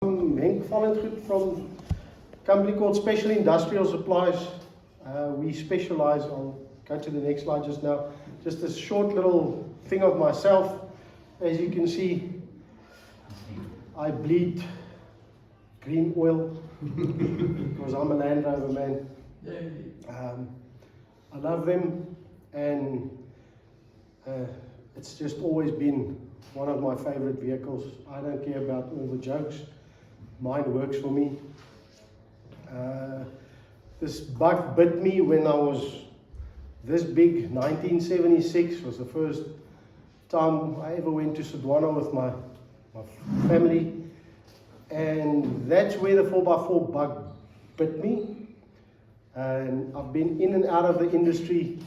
Henk Vollengoed from a company called Special Industrial Supplies. We specialize, I'll go to the next slide just now, just a short little thing of myself. As you can see, I bleed green oil because I'm a Land Rover man. I love them, and it's just always been one of my favorite vehicles. I don't care about all the jokes. Mine works for me. This bug bit me when I was this big. 1976 was the first time I ever went to Sodwana with my family, and that's where the 4x4 bug bit me. And I've been in and out of the industry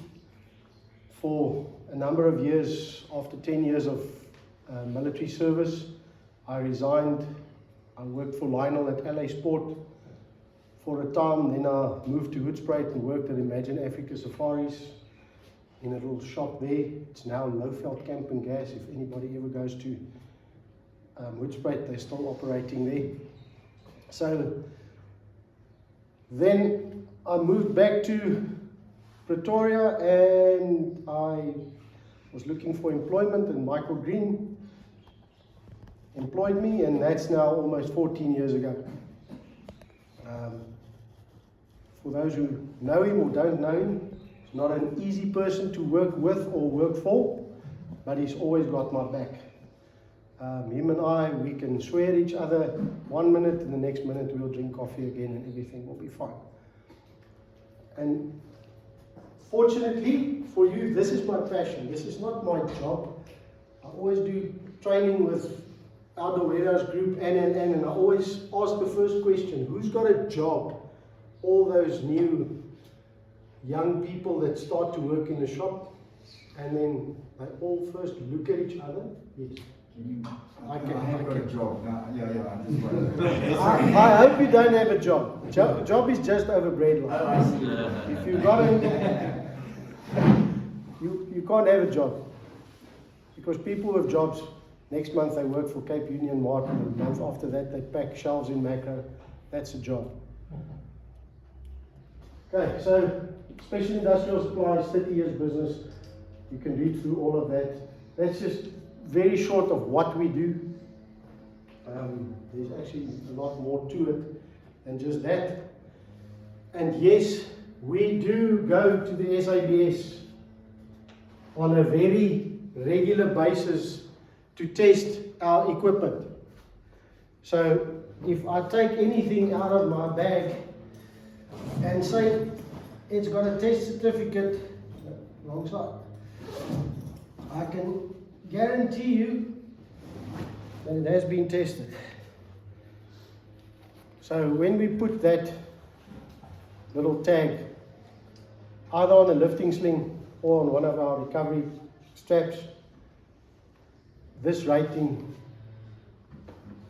for a number of years. After 10 years of military service, I resigned. I worked for Lionel at LA Sport for a time. Then I moved to Hoedspruit and worked at Imagine Africa Safaris in a little shop there. It's now Lowveld Camp and Gas. If anybody ever goes to Hoedspruit, they're still operating there. So then I moved back to Pretoria and I was looking for employment, and Michael Green employed me, and that's now almost 14 years ago. For those who know him or don't know him, he's not an easy person to work with or work for, but he's always got my back. Him and I, we can swear at each other 1 minute, and the next minute we'll drink coffee again and everything will be fine. And fortunately for you, this is my passion. This is not my job. I always do training with Outdoor Warehouse Group and I always ask the first question: who's got a job? All those new young people that start to work in the shop, and then they all first look at each other. Yes. I have got a job. I'm just wondering. I hope you don't have a job. Job is just over breadline. If you've got it, you can't have a job. Because people with jobs, next month they work for Cape Union Mart, and the month after that they pack shelves in Macro. That's a job. Okay, so Special Industrial Supplies, 30 years business. You can read through all of that. That's just very short of what we do. There's actually a lot more to it than just that. And yes, we do go to the SABS on a very regular basis to test our equipment. So if I take anything out of my bag and say it's got a test certificate, wrong side, I can guarantee you that it has been tested. So when we put that little tag either on a lifting sling or on one of our recovery straps, this rating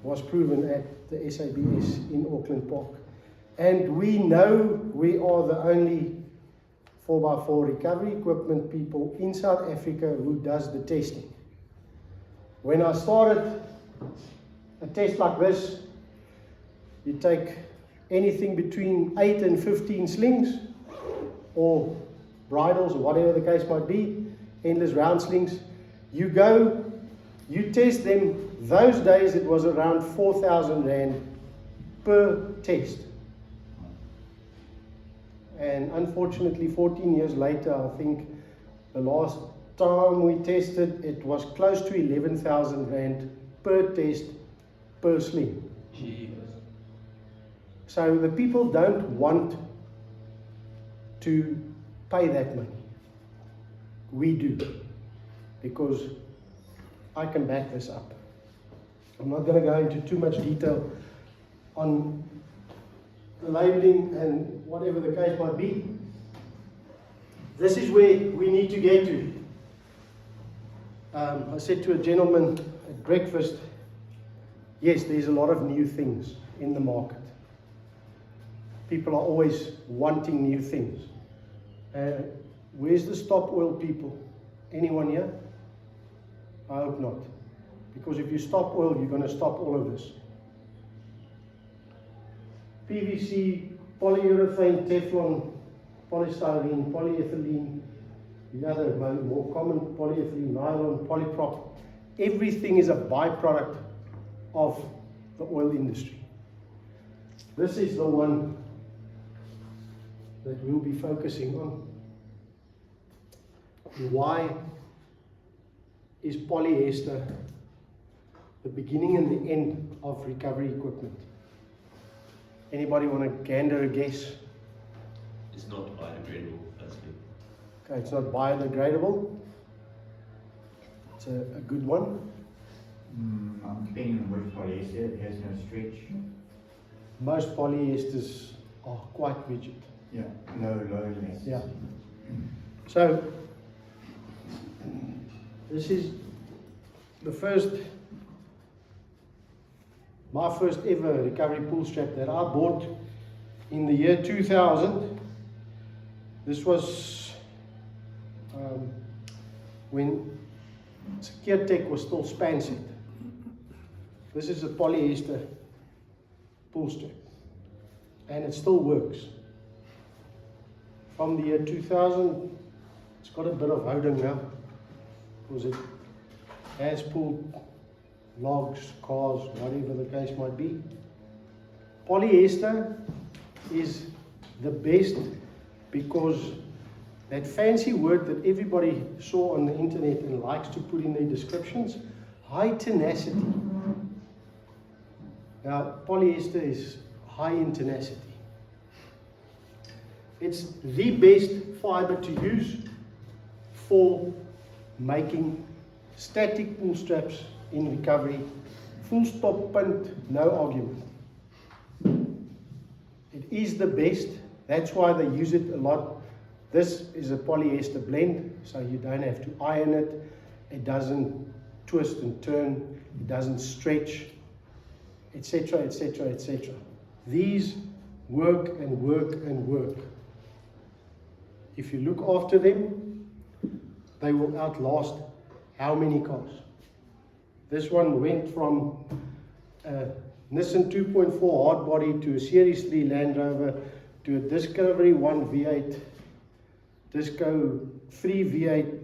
was proven at the SABS in Auckland Park. And we know we are the only 4x4 recovery equipment people in South Africa who does the testing. When I started a test like this, you take anything between 8 and 15 slings or bridles or whatever the case might be, endless round slings. You go, you test them. Those days it was around 4,000 Rand per test. And unfortunately, 14 years later, I think the last time we tested, it was close to 11,000 Rand per test per sling. Jeez. So the people don't want to pay that money. We do, because I can back this up. I'm not going to go into too much detail on the labeling and whatever the case might be. This is where we need to get to. I said to a gentleman at breakfast, yes, there's a lot of new things in the market. People are always wanting new things. Where's the stop oil people? Anyone here? I hope not. Because if you stop oil, you're going to stop all of this. PVC, polyurethane, Teflon, polystyrene, polyethylene, the other more common polyethylene, nylon, polyprop. Everything is a byproduct of the oil industry. This is the one that we'll be focusing on. Why is polyester the beginning and the end of recovery equipment? Anybody want to gander a guess? It's not biodegradable, basically. Okay, it's not biodegradable. It's a good one. Depending on which polyester, it has no stretch. Most polyesters are quite rigid. Yeah, low elasticity. Yeah. So, this is the my first ever recovery pull strap that I bought in the year 2000. This was when Securtech was still Spanset. This is a polyester pull strap, and it still works. From the year 2000, it's got a bit of houding now, because it has pulled logs, cars, whatever the case might be. Polyester is the best because that fancy word that everybody saw on the internet and likes to put in their descriptions, high tenacity. Now, polyester is high in tenacity. It's the best fiber to use for making static pull straps in recovery. Full stop, punt, no argument. It is the best. That's why they use it a lot. This is a polyester blend, so you don't have to iron it. It doesn't twist and turn. It doesn't stretch, etc., etc., etc. These work and work and work. If you look after them, they will outlast how many cars? This one went from a Nissan 2.4 hardbody to a Series 3 Land Rover to a Discovery 1 V8, Disco 3 V8,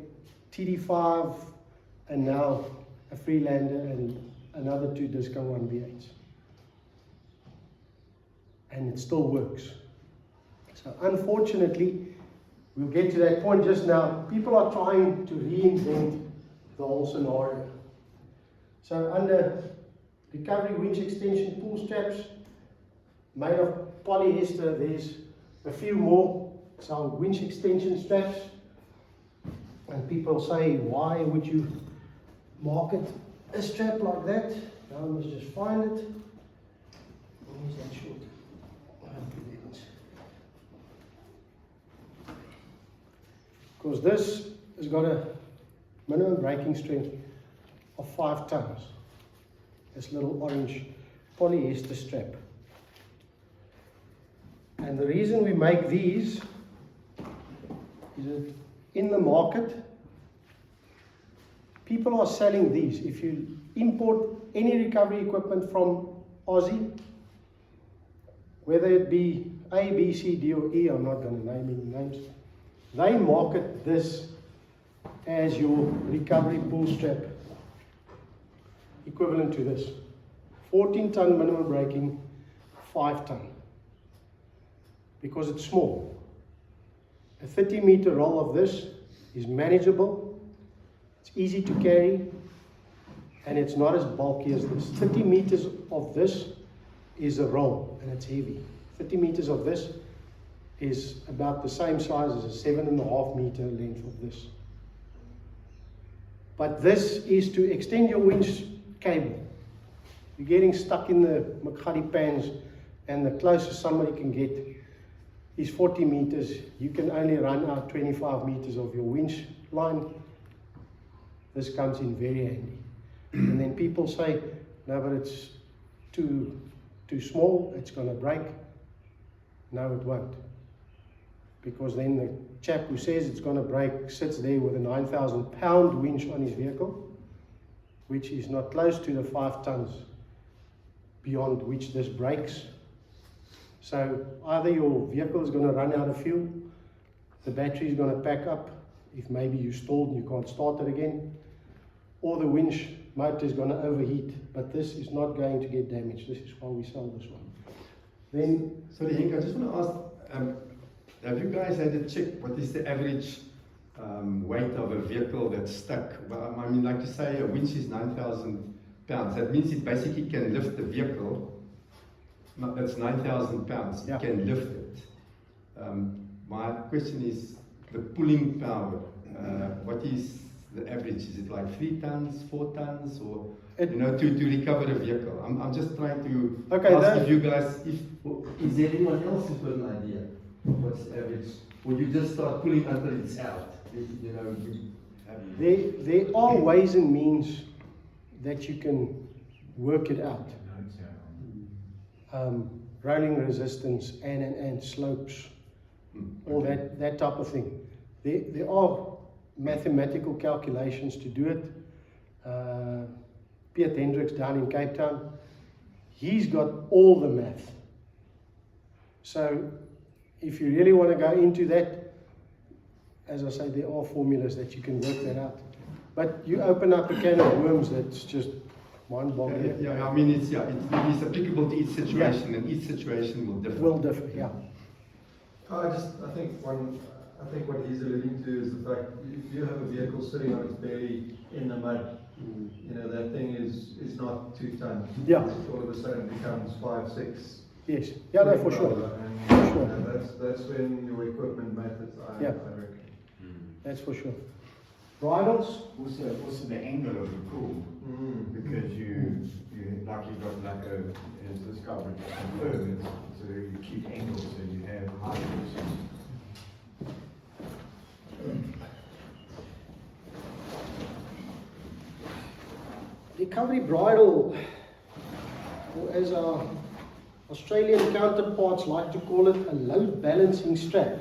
TD5, and now a Freelander and another 2 Disco 1 V8s. And it still works. So unfortunately, we'll get to that point just now. People are trying to reinvent the whole scenario. So under recovery winch extension pull straps made of polyester, there's a few more. So winch extension straps. And people say, why would you market a strap like that? Now I must just find it. Where's that short? Because this has got a minimum braking strength of 5 tons. This little orange polyester strap. And the reason we make these is that in the market, people are selling these. If you import any recovery equipment from Aussie, whether it be A, B, C, D, or E, I'm not going to name any names, they market this as your recovery pull strap, equivalent to this. 14 ton minimum braking, 5 ton. Because it's small. A 30-meter roll of this is manageable, it's easy to carry, and it's not as bulky as this. 30 meters of this is a roll, and it's heavy. 30 meters of this is about the same size as a 7.5 meter length of this. But this is to extend your winch cable. You're getting stuck in the Makgadi pans, and the closest somebody can get is 40 meters. You can only run out 25 meters of your winch line. This comes in very handy. And then people say, no, but it's too small, it's going to break. No, it won't. Because then the chap who says it's going to break sits there with a 9,000 pound winch on his vehicle, which is not close to the 5 tons beyond which this breaks. So either your vehicle is going to run out of fuel, the battery is going to pack up, if maybe you stalled and you can't start it again, or the winch motor is going to overheat, but this is not going to get damaged. This is why we sell this one. Then, Sorry, Henk, I just want to ask, have you guys had a check what is the average weight of a vehicle that's stuck? Well, I mean, like you say, a winch is 9,000 pounds. That means it basically can lift the vehicle. That's 9,000 pounds. Yeah. It can lift it. My question is the pulling power. What is the average? Is it like 3 tons, 4 tons, or to recover a vehicle? I'm just trying to ask if you guys, Is there anyone else who's got an idea? What's the average? Or you just start pulling until it's out? there are ways and means that you can work it out. Rolling resistance and slopes, all that type of thing. There are mathematical calculations to do it. Piet Hendricks down in Cape Town, he's got all the math. So if you really want to go into that, as I say, there are formulas that you can work that out. But you open up a can of worms that's just mind-boggling. Yeah, I mean, it is applicable to each situation, and each situation will differ. Will differ, yeah. I think what he's alluding to is the fact if you have a vehicle sitting on its belly in the mud, that thing is not 2 tons. Yeah. It all of a sudden becomes 5, 6. Yes, yeah, no, for sure. And For sure. that's when your equipment matters, I reckon. That's for sure. Bridles, Also the angle of the pull, because you got like as this guy would confirm, it's a very acute angle, so you have high forces. recovery bridle, or as our Australian counterparts like to call it, a load balancing strap.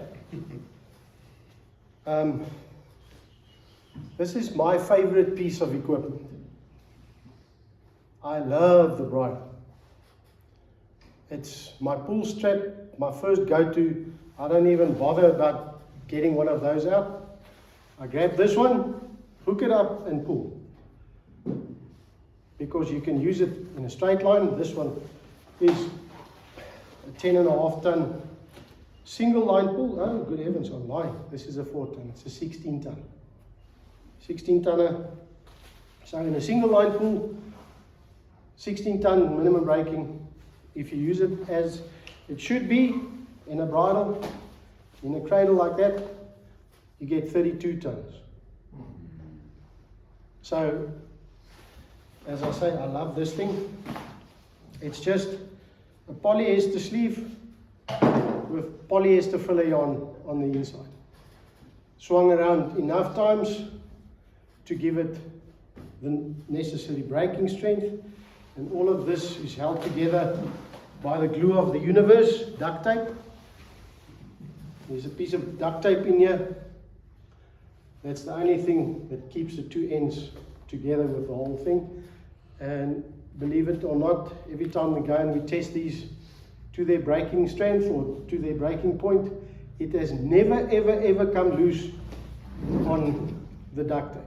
This is my favorite piece of equipment. I love the bridle. It's my pull strap, my first go-to. I don't even bother about getting one of those out. I grab this one, hook it up and pull. Because you can use it in a straight line. This one is a 10.5 ton single line pull. Oh, good heavens, I'm lying. This is a 4 ton, it's a 16 ton. 16 tonner. So in a single line pull, 16 ton minimum braking. If you use it as it should be in a bridle, in a cradle like that, you get 32 tons. So, as I say, I love this thing. It's just a polyester sleeve with polyester fillet on the inside. Swung around enough times to give it the necessary braking strength. And all of this is held together by the glue of the universe, duct tape. There's a piece of duct tape in here. That's the only thing that keeps the two ends together with the whole thing. And believe it or not, every time we go and we test these to their braking strength or to their braking point, it has never, ever, ever come loose on the duct tape.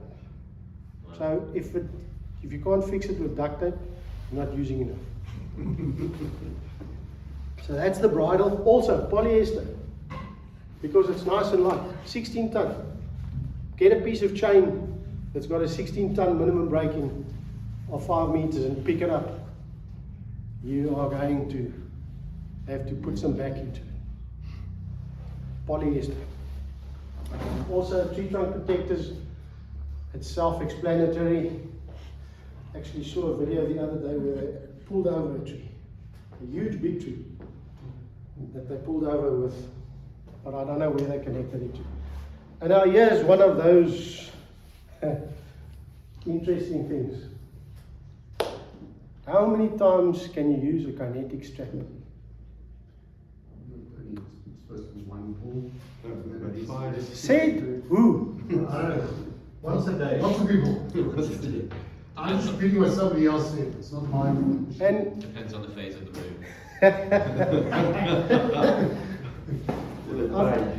So if you can't fix it with duct tape, you're not using enough. So that's the bridle. Also polyester, because it's nice and light. 16 ton. Get a piece of chain that's got a 16 ton minimum braking of 5 meters and pick it up. You are going to have to put some back into it. Polyester. Also tree trunk protectors. It's self-explanatory. Actually saw a video the other day where they pulled over a tree. A huge big tree that they pulled over with, but I don't know where they connected it to. And now here's one of those interesting things. How many times can you use a kinetic strap? It's supposed to be one pull. But 5. Said who? I don't know. Once a day. Lots of people. I'm just repeating what somebody else said. It's not mine. And Depends on the phase of the room. I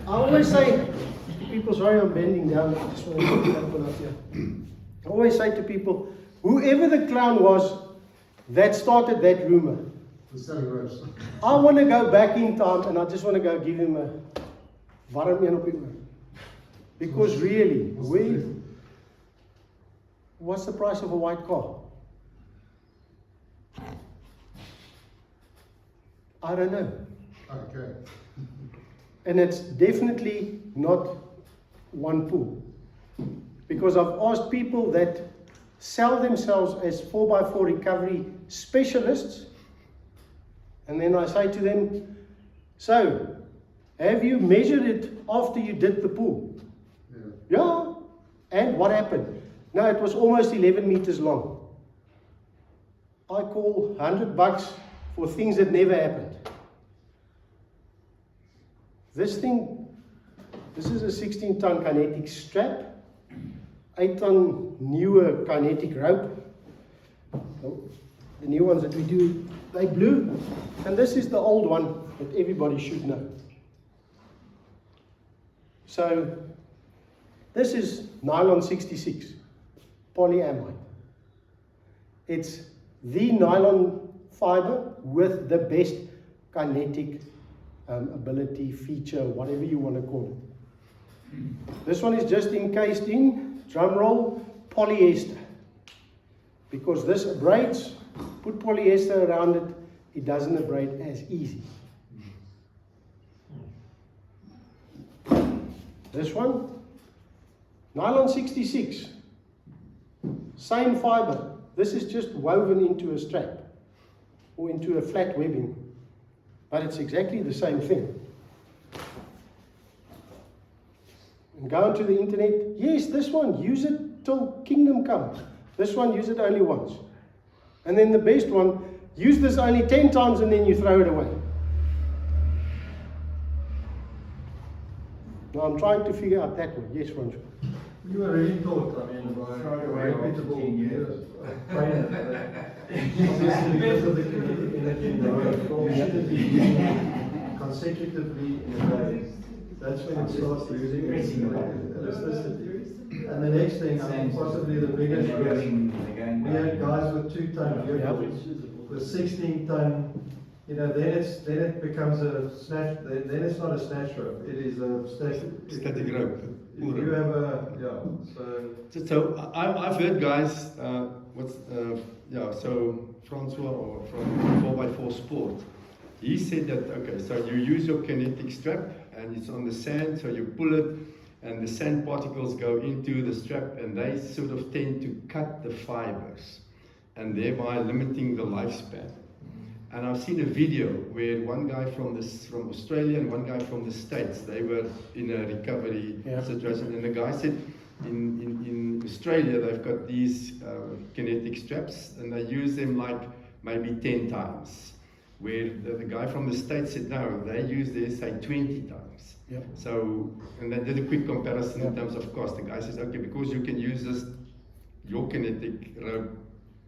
always say to people, sorry I'm bending down, I just want to get that one up here. I always say to people, whoever the clown was that started that rumor, The selling ropes. I want to go back in time and I just want to go give him a warm een op die oor. Because really, what's the price of a white car? I don't know. Okay. And it's definitely not one pool. Because I've asked people that sell themselves as 4x4 recovery specialists, and then I say to them, so, have you measured it after you did the pool? Yeah. And what happened? No, it was almost 11 meters long. I call $100 for things that never happened. This thing, this is a 16-ton kinetic strap, 8-ton newer kinetic rope. Oh, the new ones that we do, they blue. And this is the old one that everybody should know. So, this is nylon 66, polyamide. It's the nylon fiber with the best kinetic ability, feature, whatever you want to call it. This one is just encased in, drum roll, polyester. Because this abrades, put polyester around it, it doesn't abrade as easy. This one, nylon 66, same fiber. This is just woven into a strap or into a flat webbing, but it's exactly the same thing. And go onto the internet, yes, this one, use it till kingdom comes. This one, use it only once. And then the best one, use this only 10 times and then you throw it away. Now I'm trying to figure out that one. Yes, Ronjo. You were really taught, I mean, by Throw it away a after reputable 10 years. trainer. Obviously, because of the kinetic energy in the rope, you shouldn't be using it consecutively in a day. That's when it starts losing its elasticity. And the next thing, I mean, possibly the biggest risk, we had guys with 2-ton vehicles, with 16-ton, you know, then it becomes a snatch, then it's not a snatch rope, it is a Static rope. If you have a, yeah, so. So I've heard guys, so Francois or from 4x4 Sport, he said that, okay, so you use your kinetic strap and it's on the sand, so you pull it and the sand particles go into the strap and they sort of tend to cut the fibers and thereby limiting the lifespan. And I've seen a video where one guy from Australia and one guy from the States, they were in a recovery situation, and the guy said in Australia they've got these kinetic straps and they use them like maybe 10 times, where the guy from the States said no, they use theirs say 20 times. Yep. So, and they did a quick comparison in terms of cost. The guy says, okay, because you can use your kinetic rope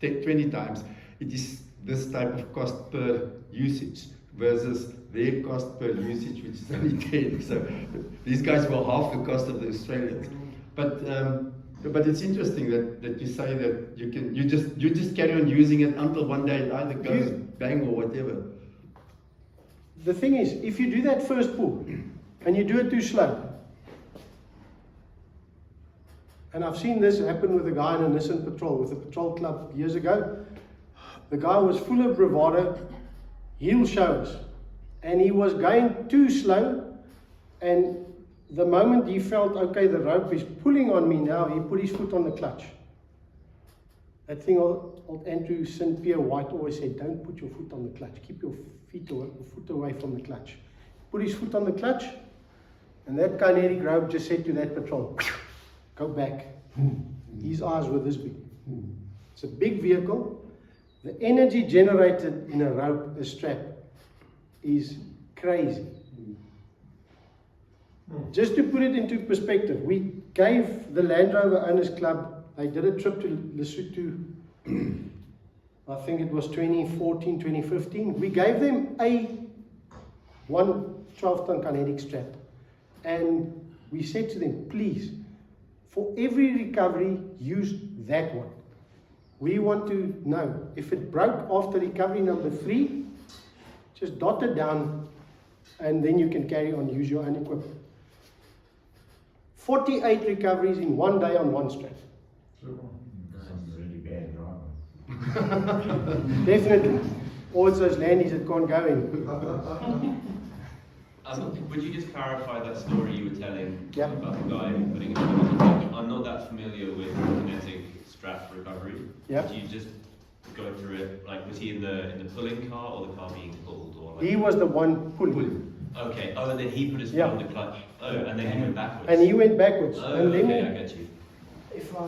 20 times, it is this type of cost per usage versus their cost per usage, which is only 10. So these guys were half the cost of the Australians. But it's interesting that you say that you just carry on using it until one day it either goes bang or whatever. The thing is, if you do that first pull and you do it too slow, and I've seen this happen with a guy in a Nissan Patrol, with a patrol club years ago. The guy was full of bravado, he'll show us, and he was going too slow, and the moment he felt, okay, the rope is pulling on me now, he put his foot on the clutch. That thing old Andrew St. Pierre White always said, don't put your foot on the clutch, keep your foot away from the clutch. Put his foot on the clutch, and that kinetic rope just said to that patrol, go back. His eyes were this big. It's a big vehicle. The energy generated in a rope, a strap, is crazy. Just to put it into perspective, we gave the Land Rover Owners Club, they did a trip to Lesotho I think it was 2014, 2015. We gave them one 12-ton kinetic strap. And we said to them, please, for every recovery, use that one. We want to know, if it broke after recovery number 3, just dot it down, and then you can carry on, use your own equipment. 48 recoveries in one day on one strap. Some really bad driver. Definitely. Or it's those landies that can't go in. Would you just clarify that story you were telling Yep. about the guy putting it on? I'm not that familiar with kinetic strap recovery. Yep. Could you just go through it? Like, was he in the pulling car or the car being pulled? Or like... He was the one pulling. Okay. Oh, and then he put his foot Yeah. on the clutch. Oh, and then he went backwards. And he went backwards. Oh, and then okay, I get you. if I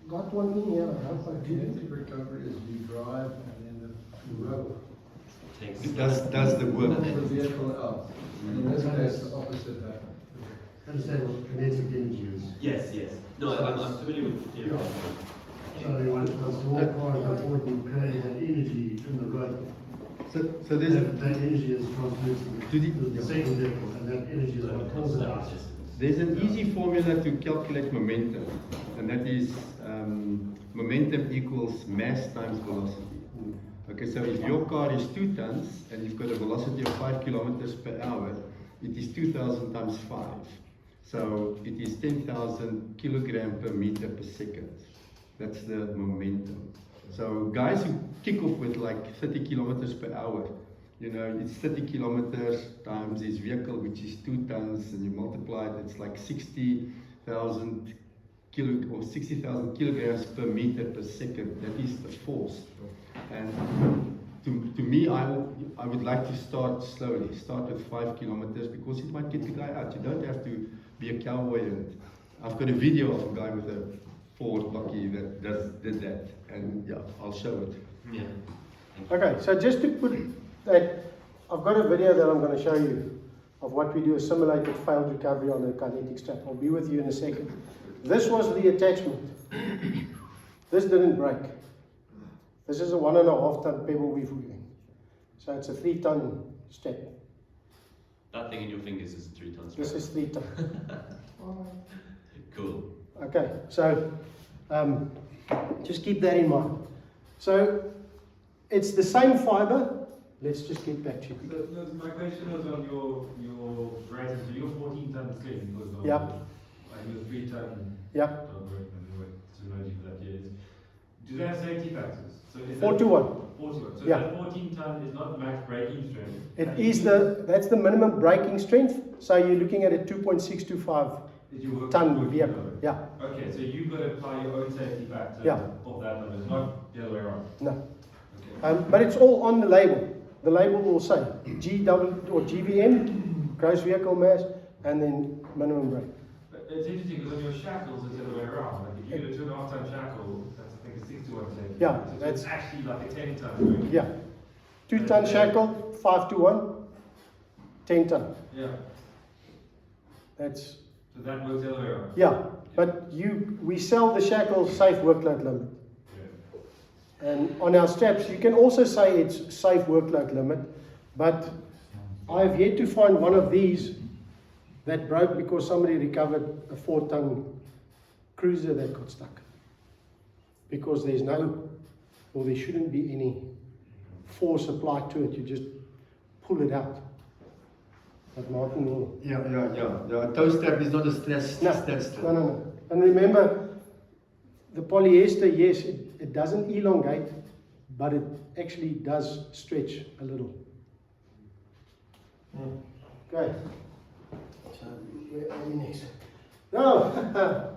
got one in here, I hope I did. Kinetic recovery is you drive and then the rope Takes. It does the work. pulls the vehicle out. In this case, the opposite happened. Understand what kinetic energy is. Yes, yes. No, I'm familiar with the theory. So when small cars are working, creating that energy in the road. So there's a, That energy is transmitted To to the second vehicle, and that energy is what pulls it out. there's an easy formula to calculate momentum, and that is momentum equals mass times velocity. Okay, so if your car is 2 tons and you've got a velocity of 5 kilometers per hour, it is 2,000 times 5. So it is 10,000 kilogram per meter per second. That's the momentum. So guys who kick off with like 30 kilometers per hour, you know, it's 30 kilometers times his vehicle, which is 2 tons, and you multiply it, it's like 60,000 kilograms per meter per second. That is the force. And to me, I would like to start slowly, start with 5 kilometers, because it might get the guy out. You don't have to be a cowboy. And I've got a video of a guy with a Ford Bucky that did that, and yeah, I'll show it. Yeah. Okay, so just to put that, I've got a video that I'm going to show you of what we do, a simulated failed recovery on a kinetic strap. I'll be with you in a second. This was the attachment. This didn't break. This is a 1.5 ton pebble weave weaving. So it's a 3 ton strap. That thing in your fingers is a 3 ton strap. This is 3 ton. Cool. Okay, so just keep that in mind. So it's the same fiber. Let's just get back to you. So, my question was on your rating. So your 14 ton sling was on. Yep. And your 3 ton. Yep. Don't work, terminology for that is. Do they have safety factors? So is 4 that to 1. 4 to 1. So Yeah. that 14 ton is not max braking strength. It And is that's the minimum braking strength. So you're looking at a 2.625 is your work ton working vehicle. load. Yeah, Okay, so you've got to apply your own safety factor Yeah. of that number. It's not the other way around. no. Okay. But it's all on the label. The label will say GW or GVM, gross vehicle mass, and then minimum brake. But it's interesting because on your shackles it's the other way around. Like if you get a 2.5 ton shackle, that's I think a 6 to 1 safety. Yeah, So that's- it's actually like a 10 ton. Yeah. 2 ton shackle, 5 to 1, 10 ton. Yeah. That's, So that works the other way around. yeah. But we sell the shackle safe workload limit. And on our straps, you can also say it's safe workload limit, but I've yet to find one of these that broke because somebody recovered a 4 ton cruiser that got stuck. Because there's no, or there shouldn't be any force applied to it, you just pull it out. But Martin will. Yeah. A toe strap is not a stress No, strap. no. And remember, the polyester, yes, it doesn't elongate, but it actually does stretch a little. Okay. So, where are we next? Now,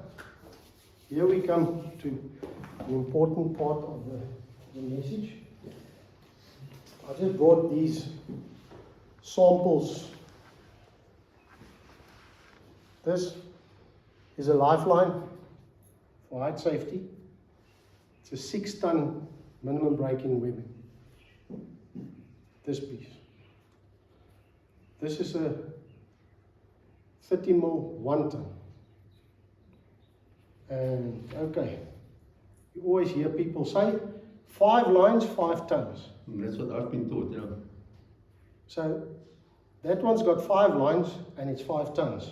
here we come to the important part of the message. I just brought these samples. This is a lifeline for height safety. It's a 6 ton minimum braking webbing. This piece. This is a 30 mil 1 ton. And okay, you always hear people say 5 lines, 5 tons. That's what I've been taught, yeah. So that one's got 5 lines and it's 5 tons.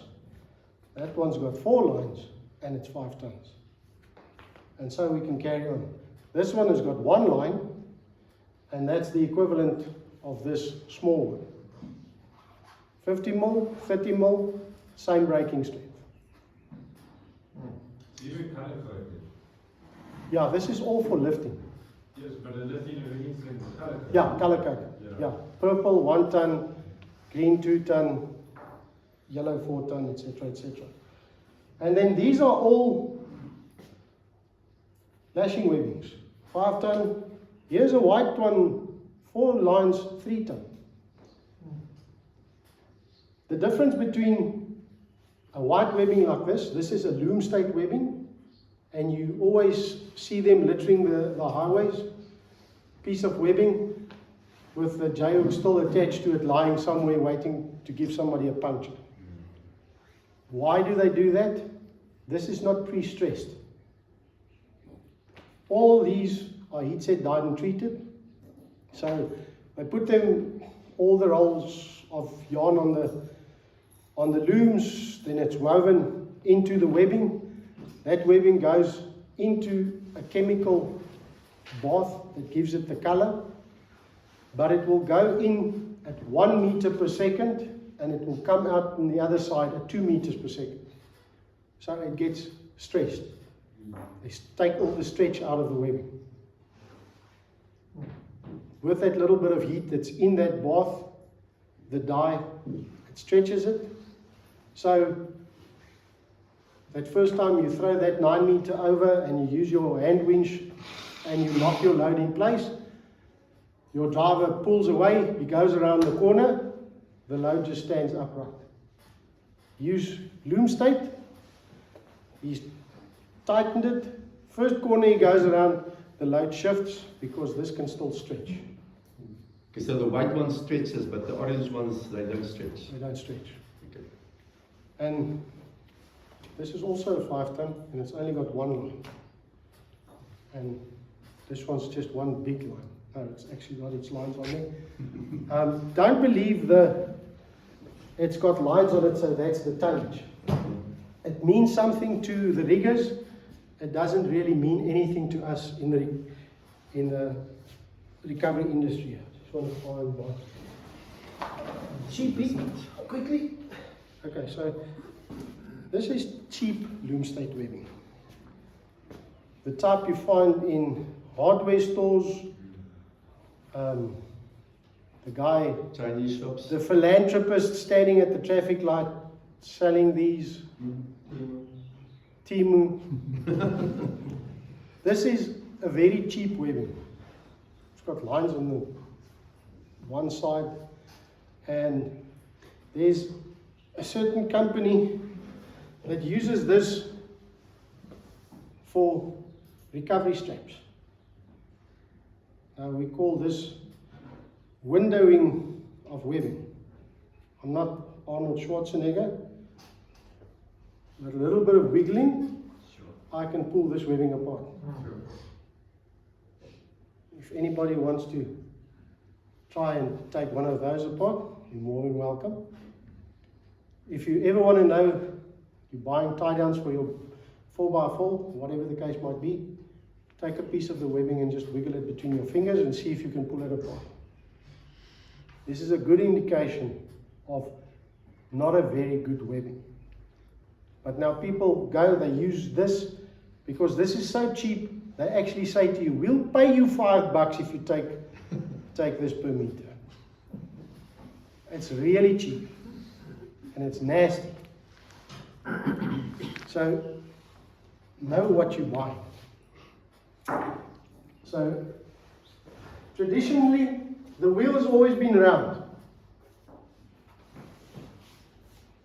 That one's got 4 lines and it's 5 tons. And so we can carry on. This one has got 1 line and that's the equivalent of this small one. 50 mil, 30 mil, same breaking strength. So you do color coded? Yeah, this is all for lifting. Yes, but the lifting of the insulin is color coded. Yeah, color coded. Yeah, purple 1 ton, green 2 ton, yellow 4 ton, etc., etc. And then these are all lashing webbings. 5 ton. Here's a white one, 4 lines, 3 ton. The difference between a white webbing like this is a loom state webbing, and you always see them littering the highways. Piece of webbing with the J-hook still attached to it, lying somewhere waiting to give somebody a puncture. Why do they do that? This is not pre-stressed. All these are heat set, dyed and treated. So they put them, all the rolls of yarn on the looms, then it's woven into the webbing. That webbing goes into a chemical bath that gives it the color, but it will go in at 1 meter per second and it will come out on the other side at 2 meters per second. So it gets stressed. They take all the stretch out of the webbing. With that little bit of heat that's in that bath, the dye, it stretches it. So that first time you throw that 9 meter over and you use your hand winch and you lock your load in place, your driver pulls away, he goes around the corner, the load just stands upright. Use loom state, he's tightened it, first corner he goes around, the load shifts because this can still stretch. Okay, so the white one stretches, but the orange ones, they don't stretch. They don't stretch. Okay. And this is also a 5 ton and it's only got 1 line. And this one's just 1 big line. No, it's actually got its lines on there. Don't believe it's got lines on it, so that's the tonnage. It means something to the riggers. It doesn't really mean anything to us in the recovery industry. I just want to find one. Cheap, quickly. Okay, so this is cheap loom state webbing. The type you find in hardware stores. The guy, Chinese shops. the philanthropist standing at the traffic light selling these. Timu. This is a very cheap webbing. It's got lines on the one side, and there's a certain company that uses this for recovery straps. We call this windowing of webbing. I'm not Arnold Schwarzenegger, but a little bit of wiggling, I can pull this webbing apart. If anybody wants to try and take one of those apart, you're more than welcome. If you ever want to know, you're buying tie downs for your 4x4, whatever the case might be, take a piece of the webbing and just wiggle it between your fingers and see if you can pull it apart. This is a good indication of not a very good webbing. But now people go, they use this because this is so cheap, they actually say to you, we'll pay you $5 if you take this per meter. It's really cheap and it's nasty. So know what you buy. So traditionally the wheel has always been round,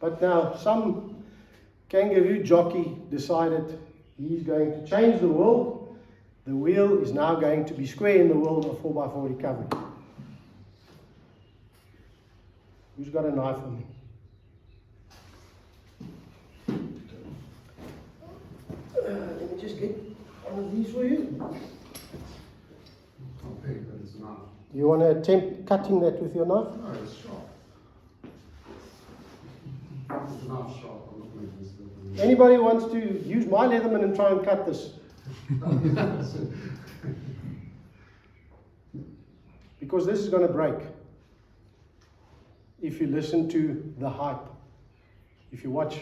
but now some kangaroo jockey decided he's going to change the world. The wheel is now going to be square in the world of 4x4 recovery. Who's got a knife for me? Let me just get one of these for you. You want to attempt cutting that with your knife? No, it's sharp. It's a knife sharp. I'm not going to use it. Anybody wants to use my Leatherman and try and cut this? Because this is going to break. If you listen to the hype, if you watch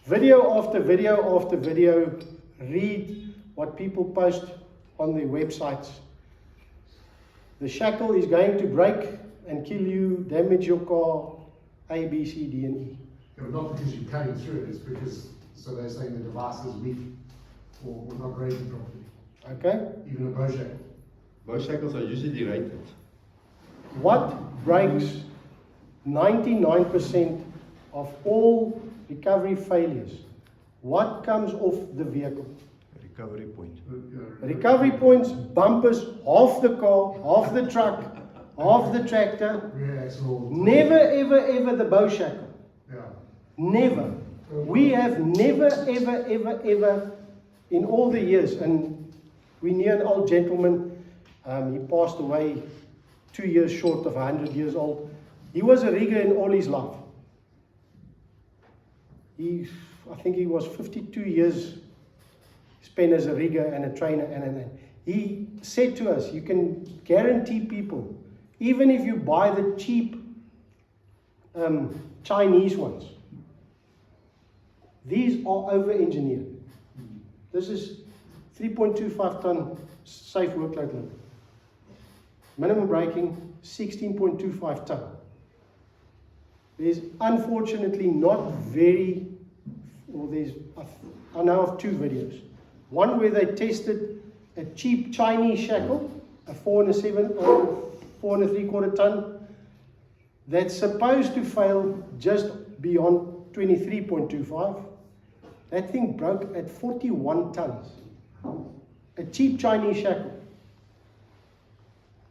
video after video after video, read what people post on their websites, the shackle is going to break and kill you, damage your car, A, B, C, D, and E. Yeah, but not because you're cutting through it, it's because, so they're saying the device is weak or not rated properly. Okay? Even a bow shackle. Bow shackles are usually rated. What breaks 99% of all recovery failures? What comes off the vehicle? Recovery point. Recovery points, bumpers, half the car, half the truck, half the tractor. Rear axle. Never, ever, ever the bow shackle. Yeah. Never. We have never, ever, ever, ever, in all the years, and we knew an old gentleman, he passed away 2 years short of 100 years old. He was a rigger in all his life. I think he was 52 years spent as a rigger and a trainer, and he said to us, you can guarantee people, even if you buy the cheap Chinese ones, these are over-engineered. This is 3.25 ton safe workload limit. Minimum braking, 16.25 ton. There's unfortunately not very, or there's, I know of 2 videos. One where they tested a cheap Chinese shackle, a 4.7 or 4 3/4 ton, that's supposed to fail just beyond 23.25. That thing broke at 41 tons. A cheap Chinese shackle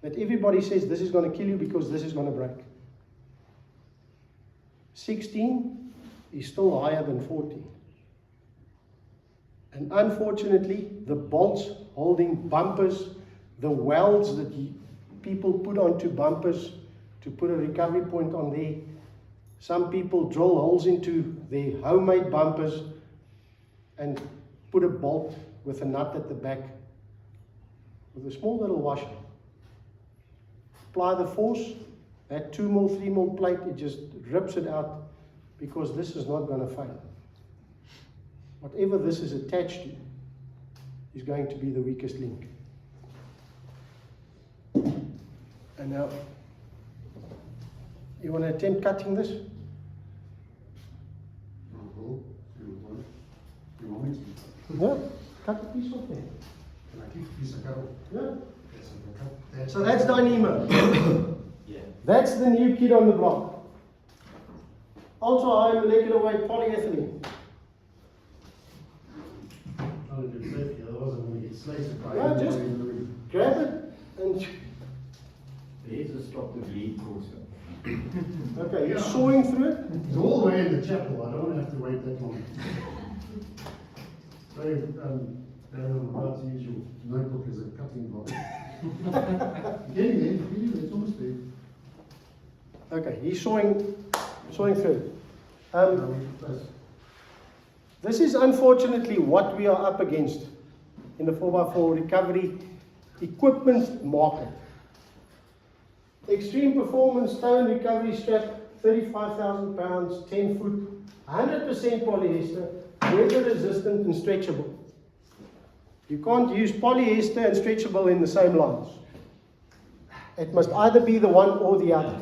that everybody says this is going to kill you because this is going to break. 16 is still higher than 14. And unfortunately, the bolts holding bumpers, the welds that people put onto bumpers to put a recovery point on there, some people drill holes into their homemade bumpers and put a bolt with a nut at the back with a small little washer. Apply the force, that 2 mil, 3 mil plate, it just rips it out because this is not going to fail. Whatever this is attached to is going to be the weakest link. And now, you want to attempt cutting this? You want me to? Yeah, cut a piece off there. Can I keep a piece of cable? Yeah. Yes, I'm gonna cut that. So that's Dyneema. Yeah. That's the new kid on the block. Ultra high molecular weight polyethylene. Trying to do safety, otherwise I'm going to get slated by Yeah, everybody just- in the room. Grab it and There's a stop the bleed course. okay, you're sawing through it. It's all the way in the chapel, I don't have to wait that long. So, Darren, I'm about to use your notebook as a cutting block. Getting there, it's almost there. Okay, he's sawing through it. Close. This is unfortunately what we are up against in the 4x4 recovery equipment market. Extreme performance stone recovery strap, 35,000 pounds, 10 foot, 100% polyester, weather resistant and stretchable. You can't use polyester and stretchable in the same lines. It must either be the one or the other.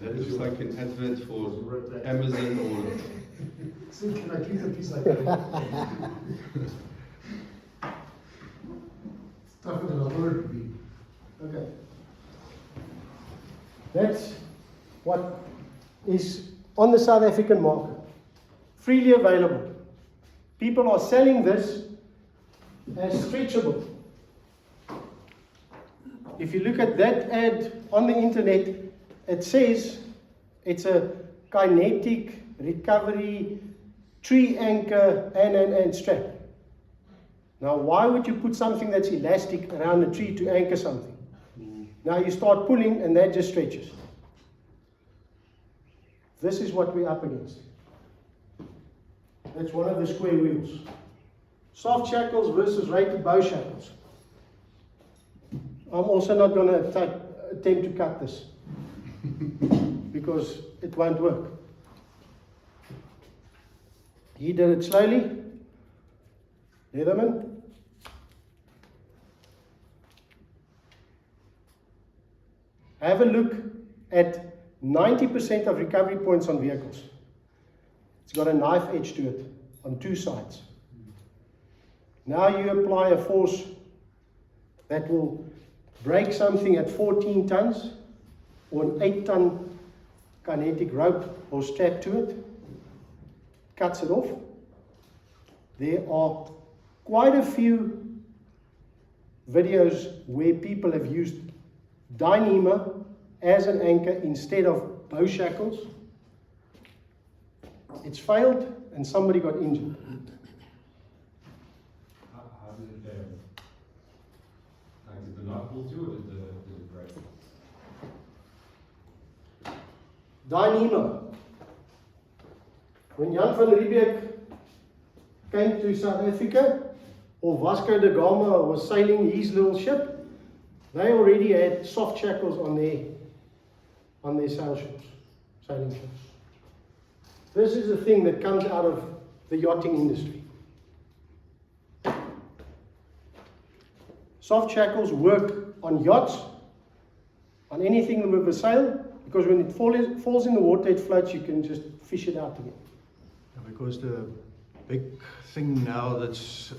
That looks like an advert for Amazon or See, can I keep a piece like that? It's tougher than I thought it would be. Okay. That's what is on the South African market, freely available. People are selling this as stretchable. If you look at that ad on the internet, it says it's a kinetic recovery tree anchor and strap. Now, why would you put something that's elastic around a tree to anchor something? Now you start pulling and that just stretches. This is what we're up against. That's one of the square wheels. Soft shackles versus rated bow shackles. I'm also not going to attempt to cut this because it won't work. He did it slowly. Leatherman. Have a look at 90% of recovery points on vehicles. It's got a knife edge to it on two sides. Now you apply a force that will break something at 14 tons or an 8-ton kinetic rope or strap to it, cuts it off. There are quite a few videos where people have used Dyneema as an anchor instead of bow shackles. It's failed and somebody got injured. How did it fail? Like, did the knot pull through or did it break? Dyneema. When Jan van Riebeeck came to South Africa, or Vasco da Gama was sailing his little ship, they already had soft shackles on their sail ships, sailing ships. This is a thing that comes out of the yachting industry. Soft shackles work on yachts, on anything with a sail, because when it falls in the water, it floats, you can just fish it out again. Because the big thing now that's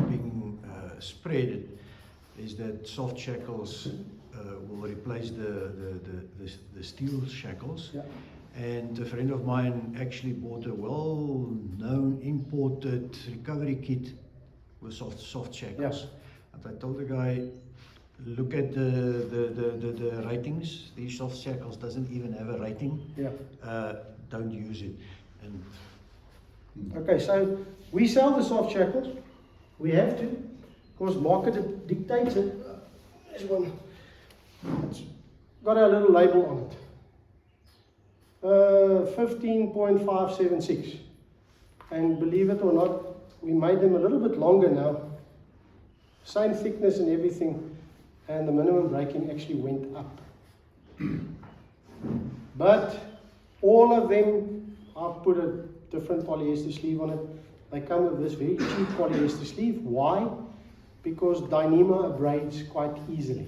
being spread is that soft shackles will replace the steel shackles. Yeah. And a friend of mine actually bought a well-known imported recovery kit with soft shackles. Yes. And I told the guy, look at the ratings. These soft shackles doesn't even have a rating. Yeah. Don't use it. And Okay, so we sell the soft shackles. We have to, because market dictates it. There's one. It's got a little label on it. 15.576. And believe it or not, we made them a little bit longer now. Same thickness and everything. And the minimum braking actually went up. But all of them, I've put a different polyester sleeve on it. They come with this very cheap polyester sleeve. Why? Because Dyneema abrades quite easily.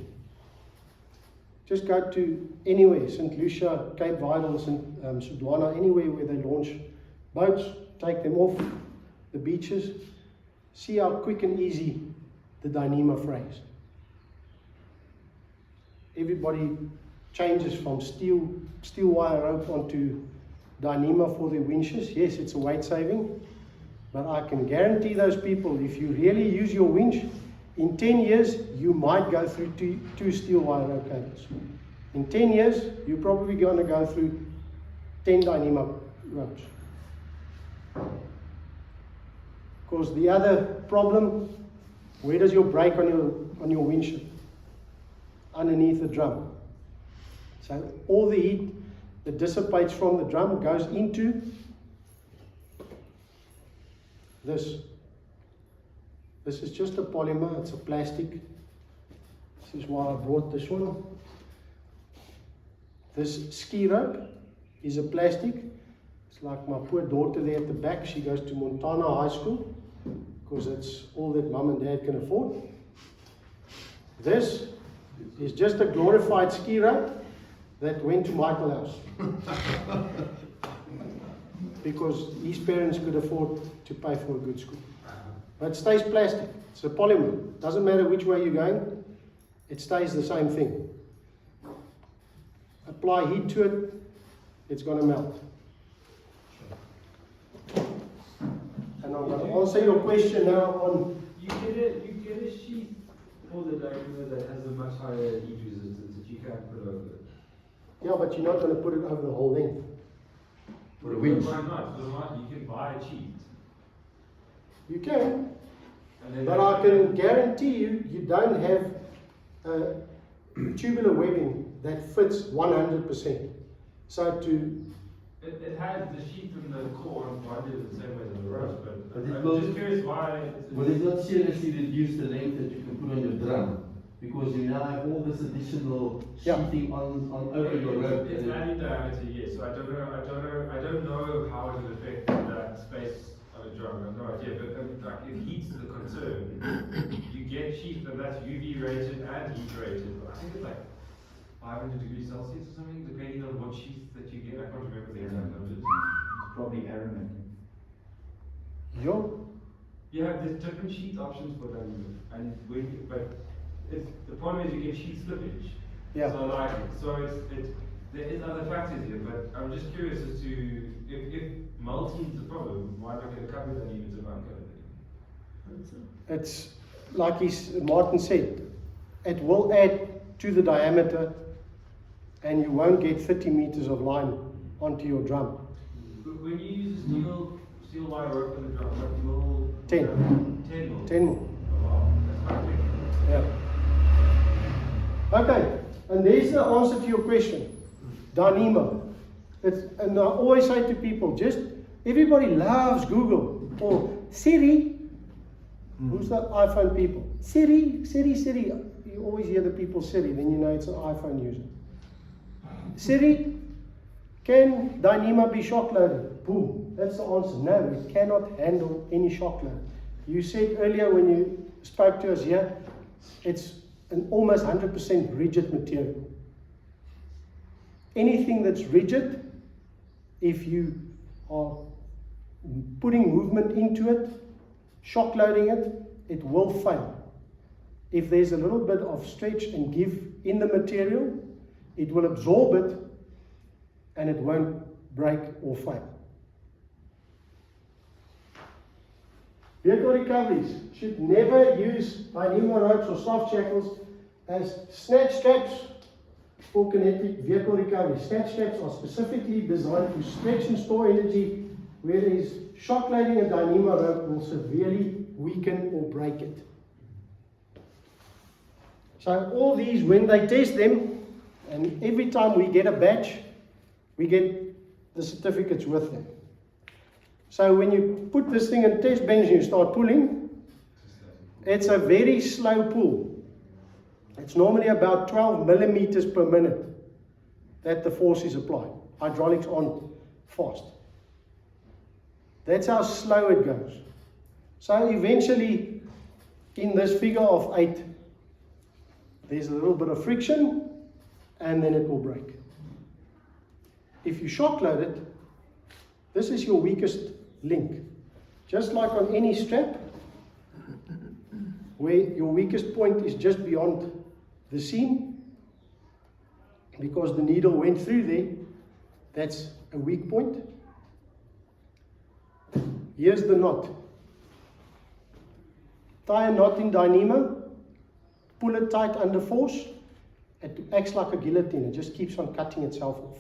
Just go to anywhere, St. Lucia, Cape Vidal, Sudwana, anywhere where they launch boats, take them off the beaches, see how quick and easy the Dyneema frays. Everybody changes from steel wire rope onto Dyneema for their winches. Yes, it's a weight saving, but I can guarantee those people, if you really use your winch, in 10 years, you might go through two steel wire rope cables. In 10 years, you're probably going to go through 10 Dyneema ropes. Because the other problem, where does your brake on your winch? Underneath the drum. So all the heat that dissipates from the drum goes into this. This is just a polymer, it's a plastic. This is why I brought this one. This ski rope is a plastic. It's like my poor daughter there at the back, she goes to Montana High School because that's all that mum and dad can afford. This is just a glorified ski rope that went to Michael House because his parents could afford to pay for a good school. But it stays plastic. It's a polymer. Doesn't matter which way you're going, it stays the same thing. Apply heat to it, it's going to melt. And I'm going to answer your question now on. You get a sheath for the Dyneema that has a much higher heat resistance that you can't put over it. Yeah, but you're not going to put it over the whole length. For a winch. Why not? You can buy a sheet. You can, And then but I can guarantee you, you don't have tubular webbing that fits 100%. So to It has the sheath and the core and bonded the same way as the rope, But but it I'm will- just curious why it's. Will it not seriously reduce the length that you can put on your drum? Because you now have all this additional Yeah. sheathing on over your rope. It's and it- adding diameter, yes, so I don't know how it will affect that space of a drum, I have no idea, but like, if heat's the concern, you get sheath and that's UV rated and heat rated, I think it's like 500 degrees Celsius or something, depending on what sheath that you get, I can't remember the exact numbers. It's probably aramid. your Yeah, there's different sheath options for them, and but the problem is you get sheath slippage. Yeah. So there is other factors here, but I'm just curious as to if melting is the problem, why not get a couple of units of uncovered? it's like Martin said, it will add to the diameter, and you won't get 30 meters of line onto your drum. But when you use a steel wire rope on the drum, what mil? 10. 10 mil. 10 more. Oh, wow, that's quite big. Yeah. Okay, and there's the answer to your question. Dyneema. And I always say to people, everybody loves Google or Siri. Who's the iPhone people? Siri, Siri, Siri. You always hear the people Siri, then you know it's an iPhone user. Siri, can Dyneema be shock loaded? Boom, that's the answer. No, it cannot handle any shock load. You said earlier when you spoke to us here, it's an almost 100% rigid material. Anything that's rigid, if you are putting movement into it, shock loading it, it will fail. If there's a little bit of stretch and give in the material, it will absorb it and it won't break or fail. Vehicle recoveries should never use Dyneema ropes or soft shackles as snatch straps for kinetic vehicle recovery. Snatch straps are specifically designed to stretch and store energy, whereas shock loading a Dyneema rope will severely weaken or break it. So all these, when they test them, and every time we get a batch, we get the certificates with them. So when you put this thing in test bench and you start pulling, it's a very slow pull. It's normally about 12 millimeters per minute that the force is applied. Hydraulics aren't fast. That's how slow it goes. So eventually, in this figure of 8, there's a little bit of friction, and then it will break. If you shock load it, this is your weakest link. Just like on any strap, where your weakest point is just beyond the seam, because the needle went through there, that's a weak point. Here's the knot. Tie a knot in Dyneema, pull it tight under force, it acts like a guillotine, it just keeps on cutting itself off.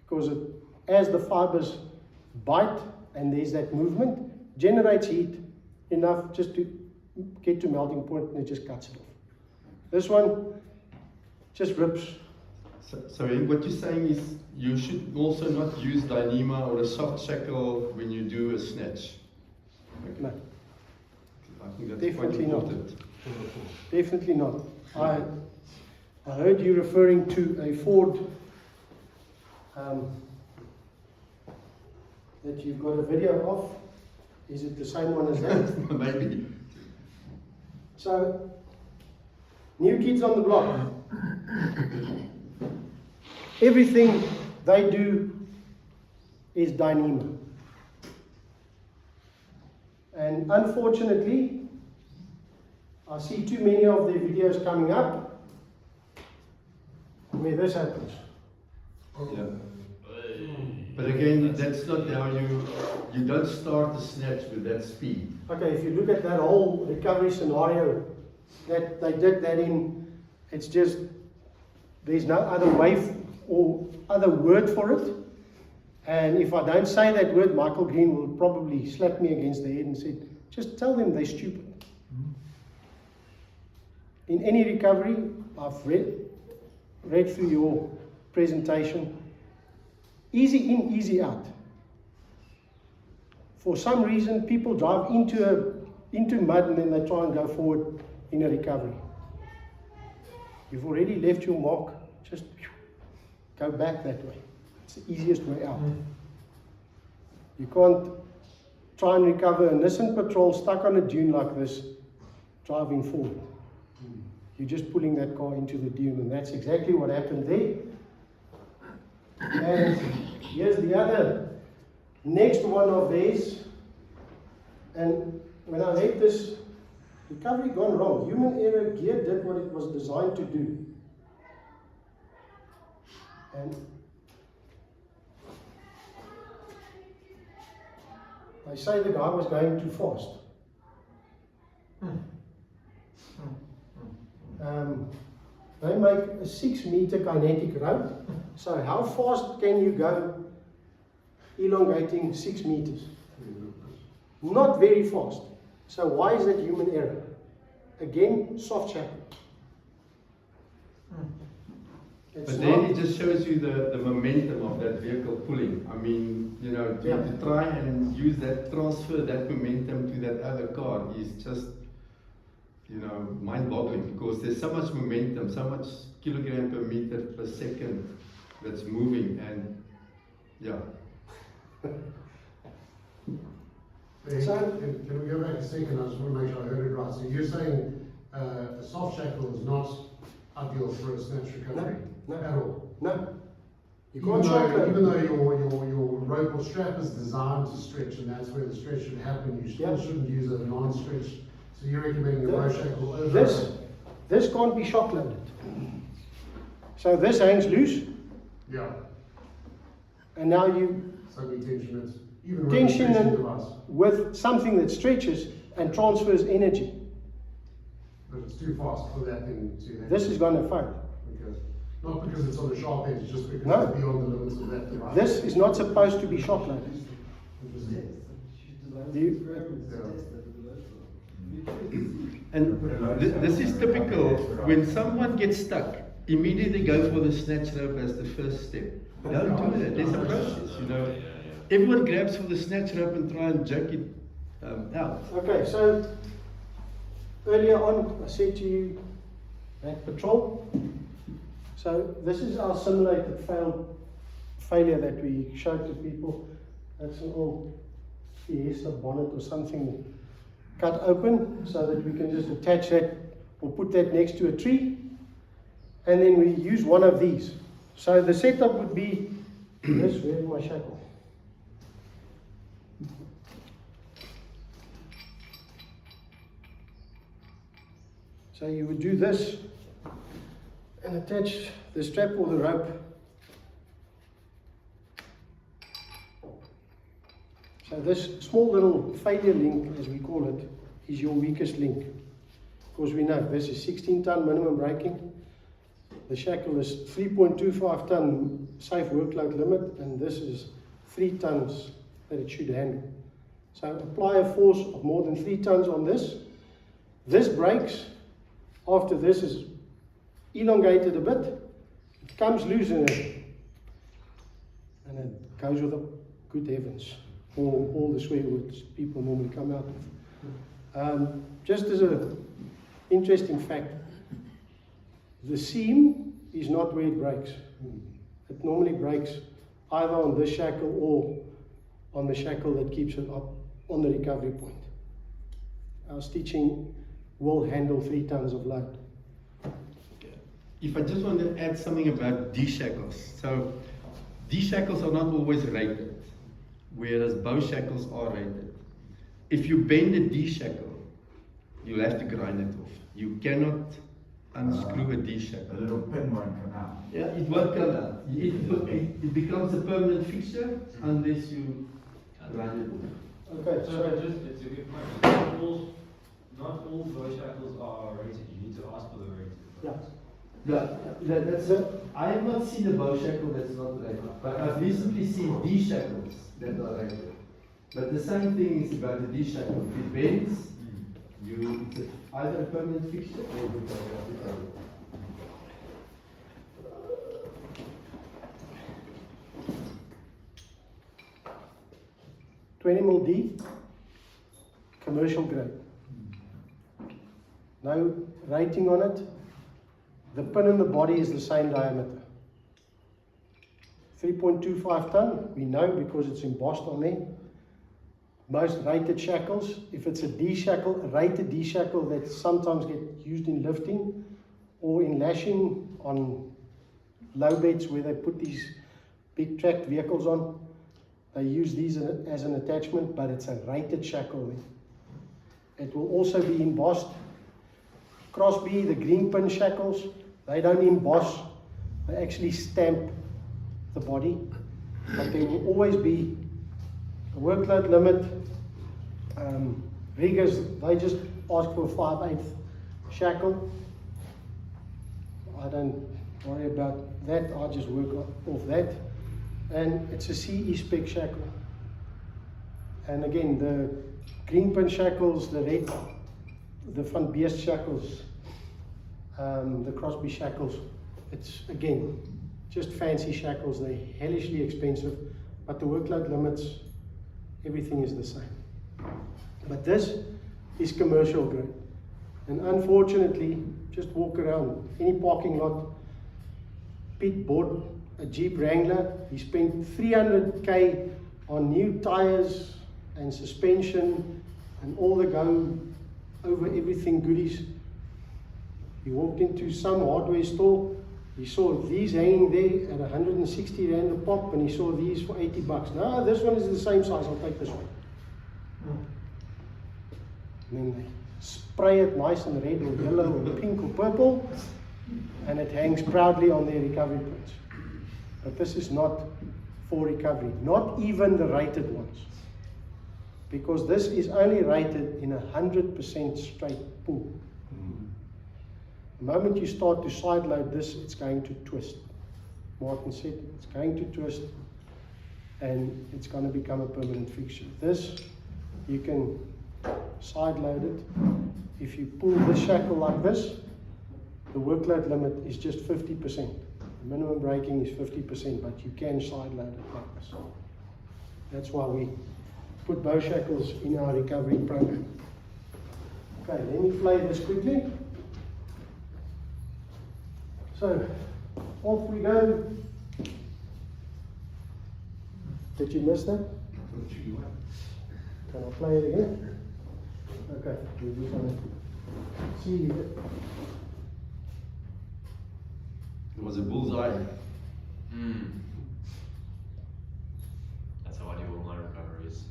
Because as the fibers bite and there's that movement, generates heat enough just to get to melting point, and it just cuts it off. This one just rips. So what you're saying is you should also not use Dyneema or a soft shackle when you do a snatch. No, I think that's Definitely quite not. important. definitely not. I heard you referring to a Ford that you've got a video of. Is it the same one as that? Maybe. So, new kids on the block. Everything they do is Dyneema. And unfortunately, I see too many of their videos coming up where this happens. Yeah. But again, that's not how you don't start the snatch with that speed. Okay, if you look at that whole recovery scenario that they did that in, it's just, there's no other way or other word for it. And if I don't say that word, Michael Green will probably slap me against the head and say, just tell them they're stupid. in any recovery, I've read through your presentation, easy in, easy out. For some reason, people drive into mud and then they try and go forward in a recovery. You've already left your mark, just go back that way. It's the easiest way out. You can't try and recover a Nissan Patrol stuck on a dune like this, driving forward. You're just pulling that car into the dune, and that's exactly what happened there. And here's the other next one of these. And when I let this recovery gone wrong, human error, gear did what it was designed to do. And they say the guy was going too fast. They make a 6-meter kinetic road. So how fast can you go elongating 6 meters? Not very fast. So why is that human error? Again, soft shackle. But then it just shows you the momentum of that vehicle pulling. I mean, you know, to try and use that, transfer that momentum to that other car is just, you know, mind-boggling, because there's so much momentum, so much kilogram per meter per second that's moving, and yeah. Can we go back a second? I just want to make sure I heard it right. So you're saying a soft shackle is not ideal for a snatch recovery at all? No. You Even can't shock though your rope or strap is designed to stretch, and that's where the stretch should happen, you still shouldn't use a non-stretch. So you're recommending a rope shackle over this can't be shock loaded. So this hangs loose, Yeah. and now you So we tension it. Even with tension a stretching it device. with something that stretches and transfers energy. But it's too fast for that thing to This is going to fail. Because, not because it's on the sharp edge, just because No. it's beyond the limits of that device. This is not supposed to be shock loaded. Interesting. And this is typical. When someone gets stuck, immediately go for the snatch rope as the first step. Don't do that. There's a process, you know. Everyone grabs for the snatch rope and try and jerk it out. Okay, so earlier on I said to you that patrol. So this is our simulated failure that we showed to people. That's an old Fiesta bonnet or something cut open so that we can just attach that or put that next to a tree, and then we use one of these. So the setup would be this. Where's my shackle? So you would do this and attach the strap or the rope So this small little failure link, as we call it, is your weakest link. Because we know this is 16-ton minimum braking. The shackle is 3.25-ton safe workload limit, and this is 3 tons that it should handle. So apply a force of more than 3 tons on this. This breaks after this is elongated a bit. It comes loose and it goes with a good heavens. All the swear words people normally come out with. Just as an interesting fact, the seam is not where it breaks. It normally breaks either on this shackle or on the shackle that keeps it up on the recovery point. Our stitching will handle 3 tons of load. If I just want to add something about D-shackles. So D-shackles are not always rated, whereas bow shackles are rated. If you bend a D-shackle, you'll have to grind it off. You cannot unscrew a D-shackle. A little pin won't come out. Yeah, it won't come out. It becomes a permanent fixture unless you grind it off. Okay, So so it's a good point. Not all bow shackles are rated. You need to ask for the rating. yeah. That's I have not seen a bow shackle that's not rated, but I've recently seen D-shackles that are rated. But the same thing is about the D-shackle. If it bends, it's either a permanent fixture or it will go 20 mil deep, commercial grade. No rating on it. The pin in the body is the same diameter. 3.25 ton, we know because it's embossed on there. Most rated shackles, if it's a D-shackle, a rated D-shackle that sometimes get used in lifting or in lashing on low beds where they put these big tracked vehicles on, they use these as an attachment, but it's a rated shackle there. It will also be embossed. Crosby, the green pin shackles, they don't emboss, they actually stamp the body, but there will always be a workload limit. Riggers, they just ask for a 5/8 shackle. I don't worry about that, I just work off that. And it's a CE spec shackle. And again, the green pin shackles, the red, the Van Beest shackles, the Crosby shackles, it's again, just fancy shackles. They're hellishly expensive, but the workload limits, everything is the same. But this is commercial grade. And unfortunately, just walk around any parking lot. Pete bought a Jeep Wrangler. He spent 300K on new tires and suspension and all the go over everything goodies. He walked into some hardware store. He saw these hanging there at 160 Rand a pop, and he saw these for 80 bucks. No, this one is the same size, I'll take this one. And then they spray it nice and red or yellow or pink or purple, and it hangs proudly on their recovery pins. But this is not for recovery, not even the rated ones. Because this is only rated in 100% straight pull. The moment you start to side load this, it's going to twist. Martin said it's going to twist and it's going to become a permanent fixture. This, you can side load it. If you pull this shackle like this, the workload limit is just 50%. The minimum braking is 50%, but you can side load it like this. That's why we put bow shackles in our recovery program. Okay, let me play this quickly. So, off we go. Did you miss that? Can I play it again? Okay, we're just going to see it. It was a bullseye. That's how I do all my recoveries.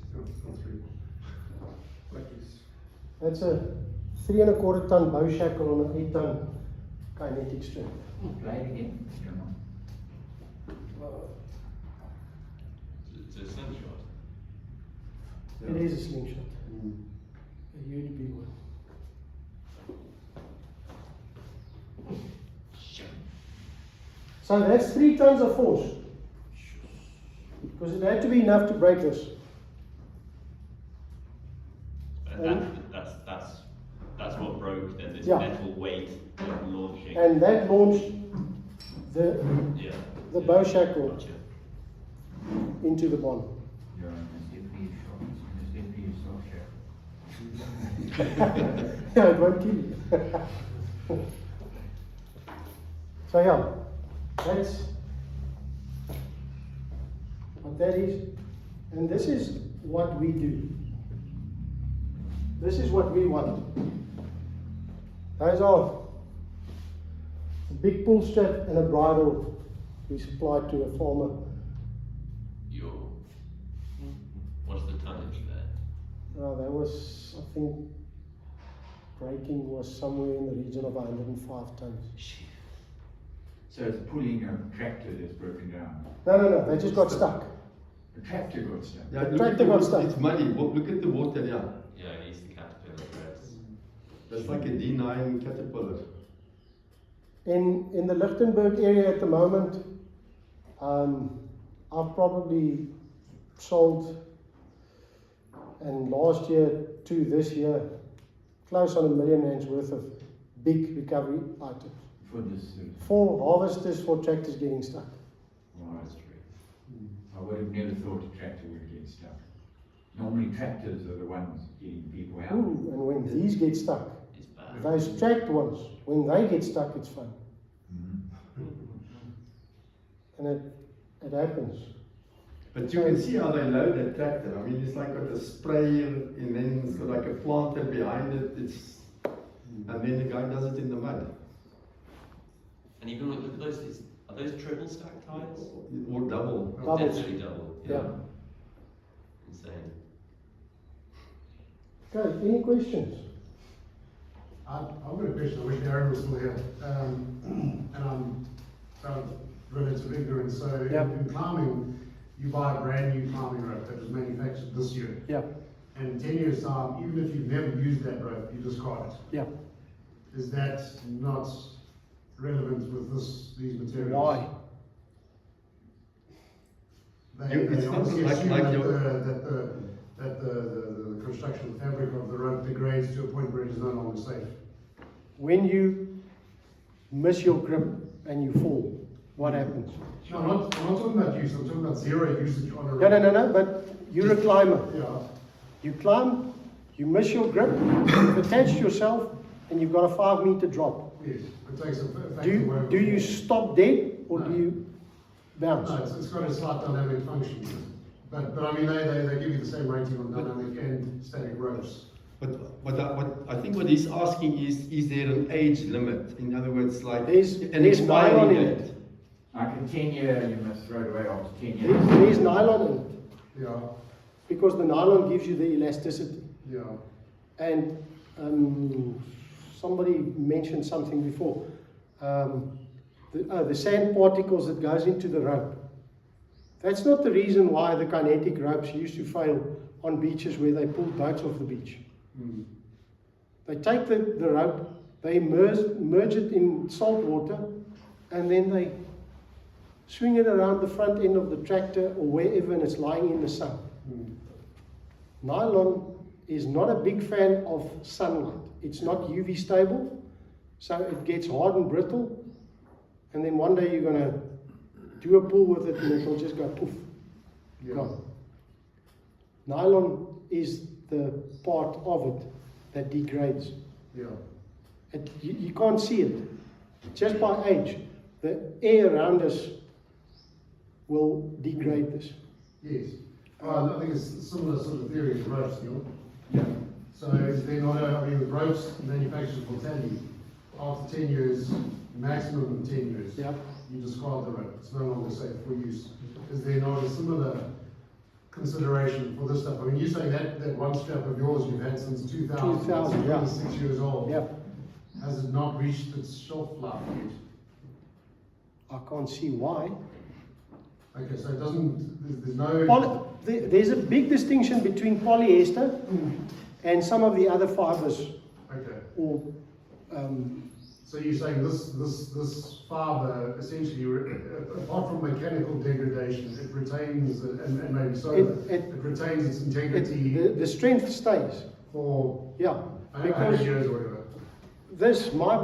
That's a 3 1/4 ton bow shackle on an 8 ton kinetic strap. Play it again. It's a slingshot. It is a slingshot. A huge big one. So that's 3 tons of force. Because it had to be enough to break this. And that's what broke then, this Yeah. metal weight of launching. And that launched the Yeah. bow shackle Gotcha. into the bond. Yeah, it's definitely a soft shackle. Yeah, it won't kill you. So yeah, that's what that is. And this is what we do. This is what we want. Those are a big pull strap and a bridle we supplied to a farmer. What's the tonnage there? That was, I think, braking was somewhere in the region of 105 tons. So it's pulling a tractor that's broken down. No, they just got stuck. The tractor got stuck. Yeah, The look tractor at the got water, stuck. it's muddy. Look at the water, yeah. Yeah, it needs the caterpillar threads. That's like a D9 Caterpillar. In the Lichtenburg area at the moment, I've probably sold, and last year to this year, close on R1 million worth of big recovery items. For this, For harvesters, for tractors getting stuck. well, that's true. I would have never thought a tractor would get stuck. Normally tractors are the ones getting people out. Ooh, and when these get stuck, It's bad. those tracked ones, when they get stuck, it's fun. And it happens. But you can see how they load that tractor. I mean, it's like got a sprayer and then it's got like a planter behind it. And then the guy does it in the mud. And even look at those, are those triple stack tires? Or double. Doubles. Definitely double. Yeah. Insane. Okay, any questions? I've got a question, I wish Darren was still here. And I'm relative ignorant, so Yeah. in climbing, you buy a brand new climbing rope that was manufactured this year. Yeah, And in 10 years' time, even if you've never used that rope, you discard it. yeah. Is that not relevant with these materials? Why? They It's not obviously like- assume like that your- the construction of the fabric of the rope degrades to a point where it is no longer safe. When you miss your grip and you fall, what happens? No, I'm not talking about use, I'm talking about zero usage on a rope. No, but you're a climber. Yeah, You climb, you miss your grip, you've attached yourself, and you've got a 5 meter drop. yes, it takes a factor Do you stop dead or do you bounce? No, it's got a slight dynamic function. But I mean, they give you the same rating on dynamic and static ropes. But I think what he's asking is there an age limit? In other words, like There's an nylon expiry in date? it. Like a 10-year, you must throw it away after 10 years. There's nylon in it Yeah, because the nylon gives you the elasticity. yeah. And somebody mentioned something before. The sand particles that goes into the rope. That's not the reason why the kinetic ropes used to fail on beaches where they pulled boats off the beach. Mm. They take the rope, they merge it in salt water, and then they swing it around the front end of the tractor or wherever, and it's lying in the sun. Mm. Nylon is not a big fan of sunlight. It's not UV stable, so it gets hard and brittle, and then one day you're going to do a pull with it and it'll just go poof, Yeah. gone. Nylon is the part of it that degrades. Yeah. You can't see it. Just by age, the air around us will degrade this. Yes. I think it's a similar sort of theory of ropes, Neil. Yeah. So is there not with ropes manufacturers will tell you after 10 years, maximum 10 years, Yeah. you discard the rope. It's no longer safe for use. Is there not a similar consideration for this stuff? I mean, you're saying that one strap of yours you've had since 2000, 2000, yeah. 26 years old. Yeah. Has it not reached its shelf life yet? I can't see why. Okay, so it doesn't, there's no... There's a big distinction between polyester and some of the other fibers. Okay. Or So you're saying this fiber essentially, apart from mechanical degradation, it retains, and maybe so, it retains its integrity the strength stays. for Yeah. 100 years or whatever. This, my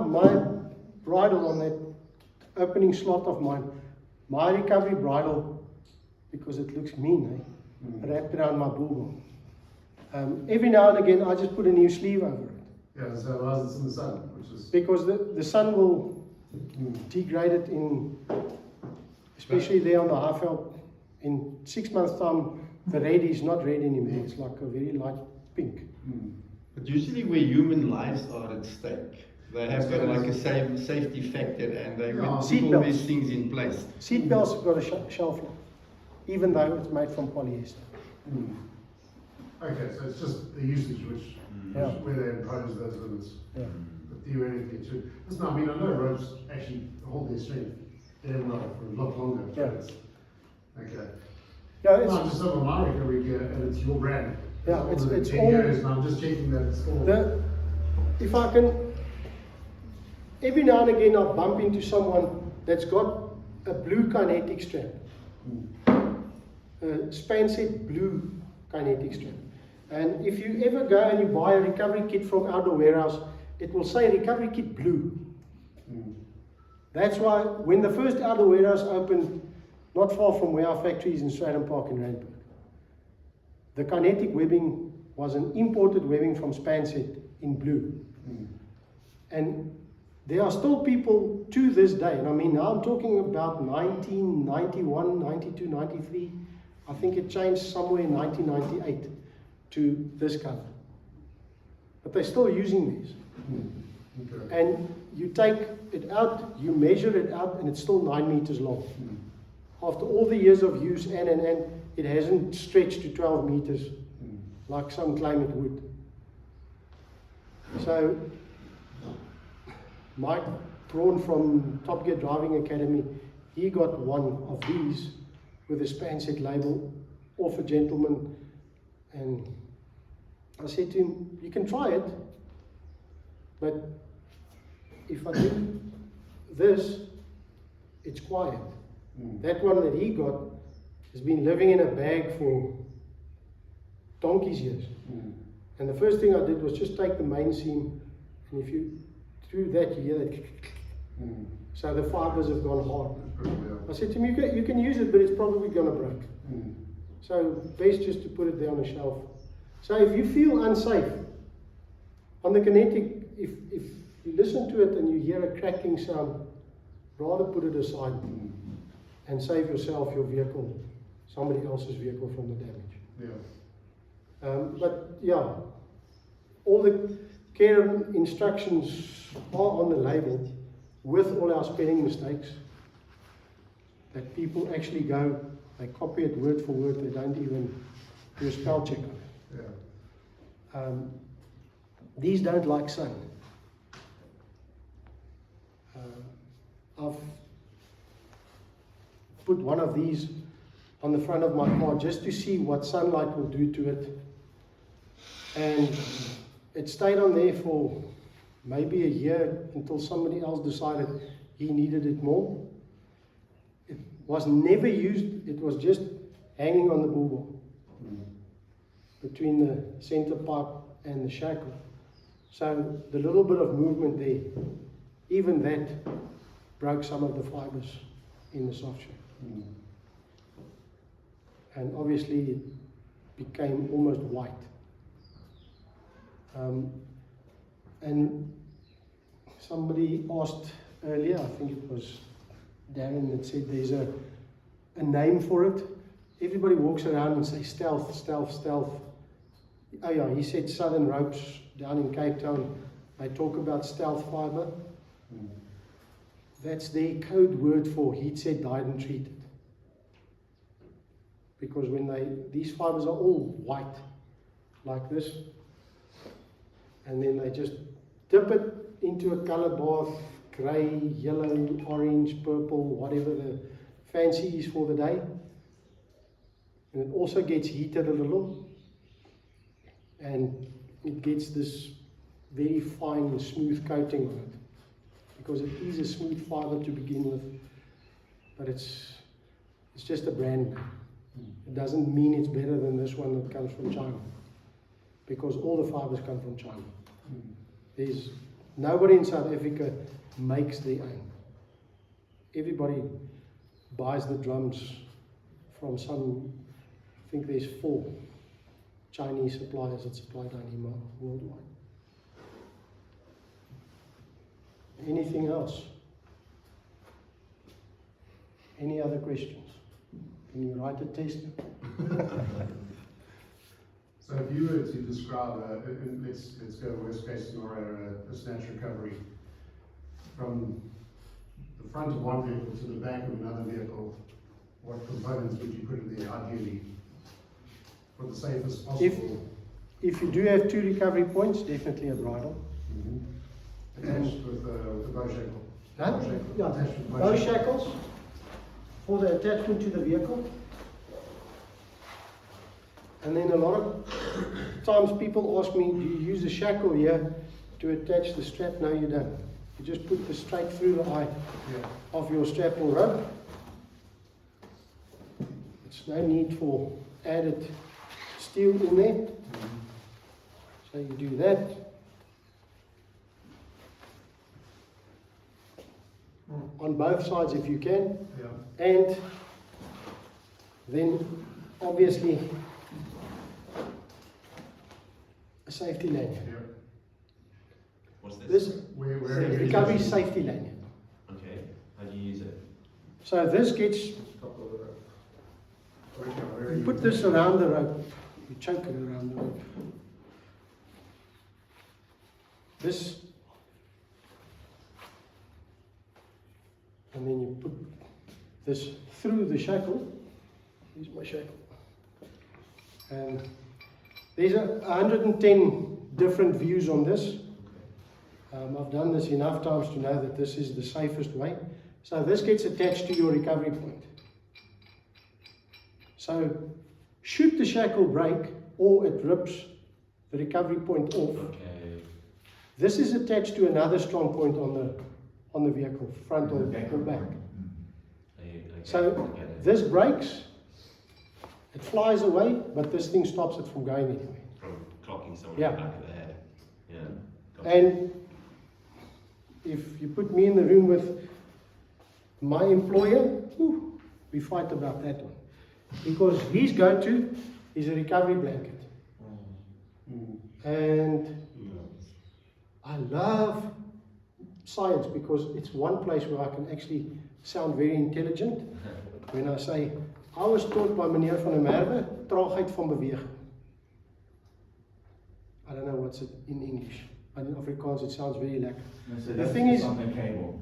bridle on that opening slot of mine, my recovery bridle, because it looks mean, wrapped around my bulldog. Every now and again, I just put a new sleeve over it. Yeah, so otherwise it's in the sun, which is... Because the sun will degrade it especially there on the high felt. In 6 months' time, the red is not red anymore. It's like a very light pink. But usually where human lives are at stake, they have got like a safety factor and they Yeah. put Seat all belts. these things in place. Seat belts have got a shelf life, even though it's made from polyester. Okay, so it's just the usage where they impose those limits. Yeah. But theoretically it should... Listen, I mean, I know ropes actually hold their strength damn well for a lot longer. Yeah. Okay. Yeah, No, I'm just over my recovery gear, and it's your brand. Yeah, older it's than 10 all- years, and I'm just checking that it's all. if I can, every now and again I bump into someone that's got a blue kinetic strap, a Spanset blue kinetic strap. And if you ever go and you buy a recovery kit from Outdoor Warehouse, it will say recovery kit blue. That's why when the first Outdoor Warehouse opened, not far from where our factory is in Stratton Park in Randburg, The kinetic webbing was an imported webbing from Spanset in blue. And there are still people to this day, and I mean now I'm talking about 1991, 92, 93. I think it changed somewhere in 1998 to this color. But they're still using these. Okay. And you take it out, you measure it out, and it's still 9 meters long. After all the years of use, and it hasn't stretched to 12 meters like some claim it would. So, Mike Braun from Top Gear Driving Academy, he got one of these with a Spanset label off a gentleman, and I said to him, you can try it, but if I do this, it's quiet. That one that he got has been living in a bag for donkey's years. And the first thing I did was just take the main seam, and if you do that, you hear that. So the fibers have gone hard. I said to him, you can use it, but it's probably going to break. So best just to put it down the shelf. So if you feel unsafe, on the kinetic, if you listen to it and you hear a cracking sound, rather put it aside and save yourself, your vehicle, somebody else's vehicle from the damage. Yeah. But yeah, all the care instructions are on the label with all our spelling mistakes that people actually go, they copy it word for word, they don't even do a spell check on it. Yeah. These don't like sun. I've put one of these on the front of my car just to see what sunlight will do to it. And it stayed on there for maybe a year until somebody else decided he needed it more. It was never used, it was just hanging on the bullbar between the center pipe and the shackle. So the little bit of movement there, even that broke some of the fibers in the soft shell. And obviously it became almost white. And somebody asked earlier, I think it was Darren, that said there's a name for it. Everybody walks around and says stealth, stealth, stealth. Oh yeah, he said Southern Ropes down in Cape Town, they talk about stealth fiber. That's their code word for heat set, dyed and treated. Because when these fibers are all white, like this, and then they just dip it into a color bath, grey, yellow, orange, purple, whatever the fancy is for the day. And it also gets heated a little, and it gets this very fine and smooth coating on it, because it is a smooth fiber to begin with, but it's just a brand name. It doesn't mean it's better than this one that comes from China, because all the fibers come from China. There's nobody in South Africa makes their own. Everybody buys the drums from some, I think there's 4 Chinese suppliers that supply Dyneema worldwide. Anything else? Any other questions? Can you write a test? So if you were to describe let's go worst case scenario, a snatch recovery from the front of one vehicle to the back of another vehicle, what components would you put in there ideally for the safest possible? If you do have 2 recovery points, definitely a bridle. Attached with a bow shackle. Huh? Bow shackle. Yeah, Attached with bow shackles for the attachment to the vehicle. And then a lot of times people ask me, do you use a shackle here to attach the strap? No, you don't. You just put this straight through the eye of your strapping rope. There's no need for added steel in there. So you do that. On both sides if you can. And then obviously safety lanyard. Yeah. What's this? This Where recovery safety lanyard. Okay. How do you use it? So this gets, Top of the rope. you put this around the rope, you choke it around the rope. This, and then you put this through the shackle. Here's my shackle. And there's 110 different views on this. I've done this enough times to know that this is the safest way. So this gets attached to your recovery point. So should the shackle break or it rips the recovery point off, Okay. this is attached to another strong point on the vehicle, front or back. So I get it. this breaks, it flies away, but this thing stops it from going anywhere. From clocking someone Yeah. in the back of the head. Yeah. Got it. And if you put me in the room with my employer, whew, we fight about that one. Because his go-to is a recovery blanket. And I love science because it's one place where I can actually sound very intelligent. When I say, I was taught by meneer van der Merwe, traagheid van beweging. I don't know what's it in English, but in Afrikaans it sounds very lekker. The thing is, on the cable.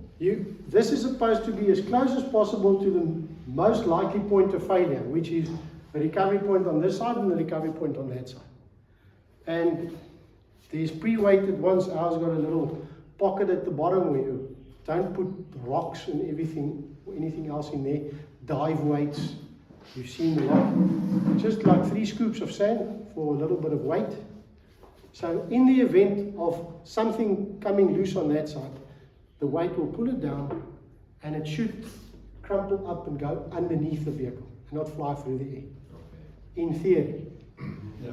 this is supposed to be as close as possible to the most likely point of failure, which is the recovery point on this side and the recovery point on that side. And these pre-weighted ones, ours got a little pocket at the bottom where you don't put rocks and everything, anything else in there, dive weights. You've seen a lot, just like 3 scoops of sand for a little bit of weight. So in the event of something coming loose on that side, the weight will pull it down and it should crumple up and go underneath the vehicle and not fly through the air, in theory. Yeah.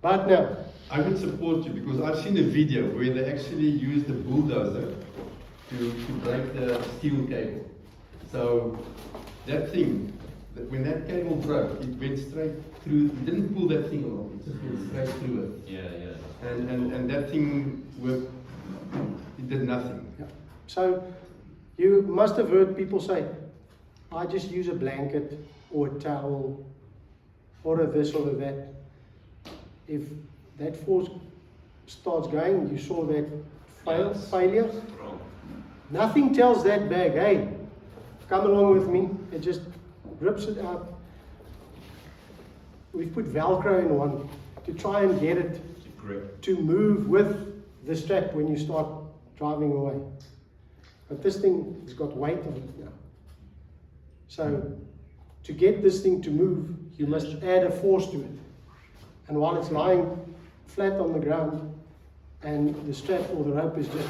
But no, I would support you because I've seen a video where they actually used a bulldozer to break the steel cable. So that thing, when that cable broke, it went straight through. It didn't pull that thing along, it just went straight through it. Yeah, yeah. And that thing worked, it did nothing. yeah. So you must have heard people say, I just use a blanket or a towel or a this or a that. If that force starts going, you saw that Yes. failure. Strong. Nothing tells that bag, hey, come along with me. It just rips it out. We've put Velcro in one to try and get it To grip. to move with the strap when you start driving away. But this thing has got weight on it now. So to get this thing to move, you must add a force to it. And while it's lying flat on the ground and the strap or the rope is just,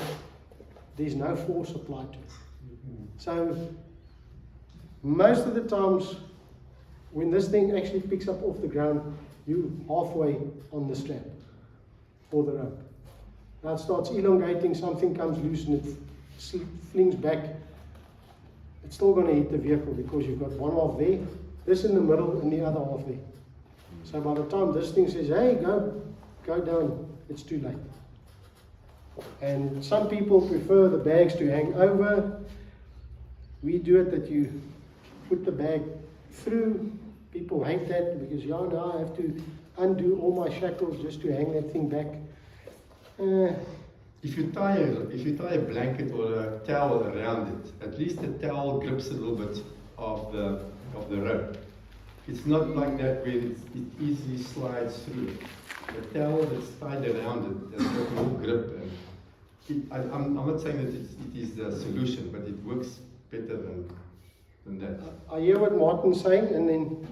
there's no force applied to it. So most of the times when this thing actually picks up off the ground, you're halfway on the strap or the rope. Now it starts elongating, something comes loose and it flings back. It's still going to hit the vehicle because you've got one half there, this in the middle and the other half there. So by the time this thing says, hey, go down, it's too late. And some people prefer the bags to hang over. We do it that you put the bag through. People hate that because, yeah, now I have to undo all my shackles just to hang that thing back. If you tie a blanket or a towel around it, at least the towel grips a little bit of the rope. It's not like that where it easily slides through. The towel that's tied around it has got no grip. And I'm not saying that it is the solution, but it works better than that. I hear what Martin's saying, and then,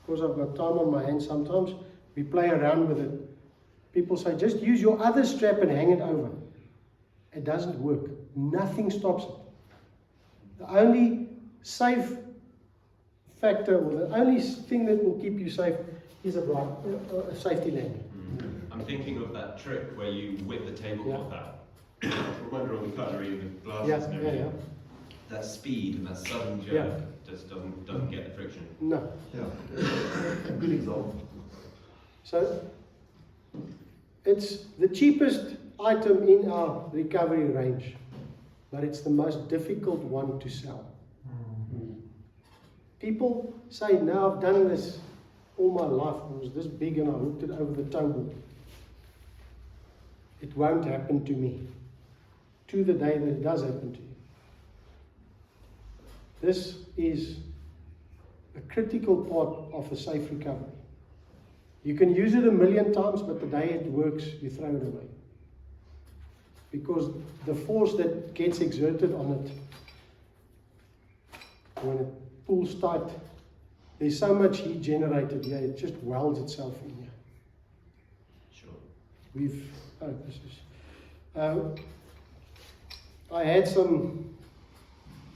because I've got time on my hands sometimes, we play around with it. People say, just use your other strap and hang it over. It doesn't work. Nothing stops it. The only safe factor, or the only thing that will keep you safe is a safety lanyard. I'm thinking of that trick where you whip the tablecloth out. From under all the cutlery and the glasses and everything. That speed and that sudden jerk just doesn't get the friction. No. Yeah. Good example. So It's the cheapest item in our recovery range, but it's the most difficult one to sell. People say, now I've done this all my life, it was this big and I hooked it over the table. It won't happen to me. To the day that it does happen to you. This is a critical part of a safe recovery. You can use it 1,000,000 times, but the day it works, you throw it away. Because the force that gets exerted on it, when it pulls tight, there's so much heat generated here, it just welds itself in here. Sure. I had some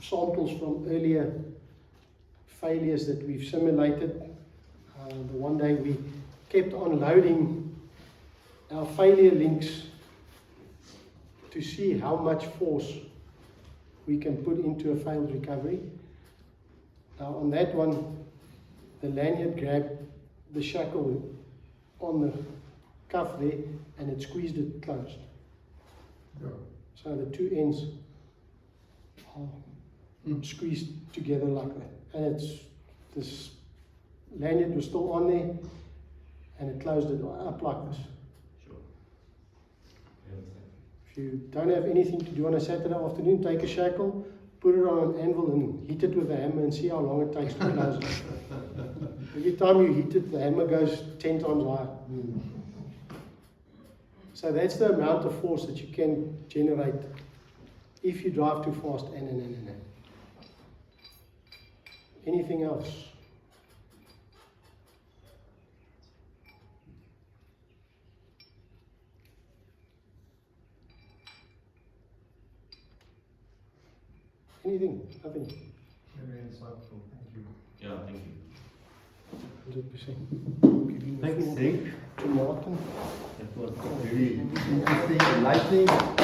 samples from earlier failures that we've simulated. The one day we kept on loading our failure links to see how much force we can put into a failed recovery. Now on that one, the lanyard grabbed the shackle on the cuff there and it squeezed it closed. Yeah. So the two ends are squeezed together like that. And this lanyard was still on there and it closed it up like this. Sure. If you don't have anything to do on a Saturday afternoon, take a shackle, put it on an anvil and hit it with a hammer and see how long it takes to close it. Every time you hit it, the hammer goes 10 times higher. So that's the amount of force that you can generate if you drive too fast and. Anything else? Anything? Nothing? Very insightful, thank you. Yeah, thank you. 100%. Thanks, Nick. To Martin. That was very interesting, enlightening.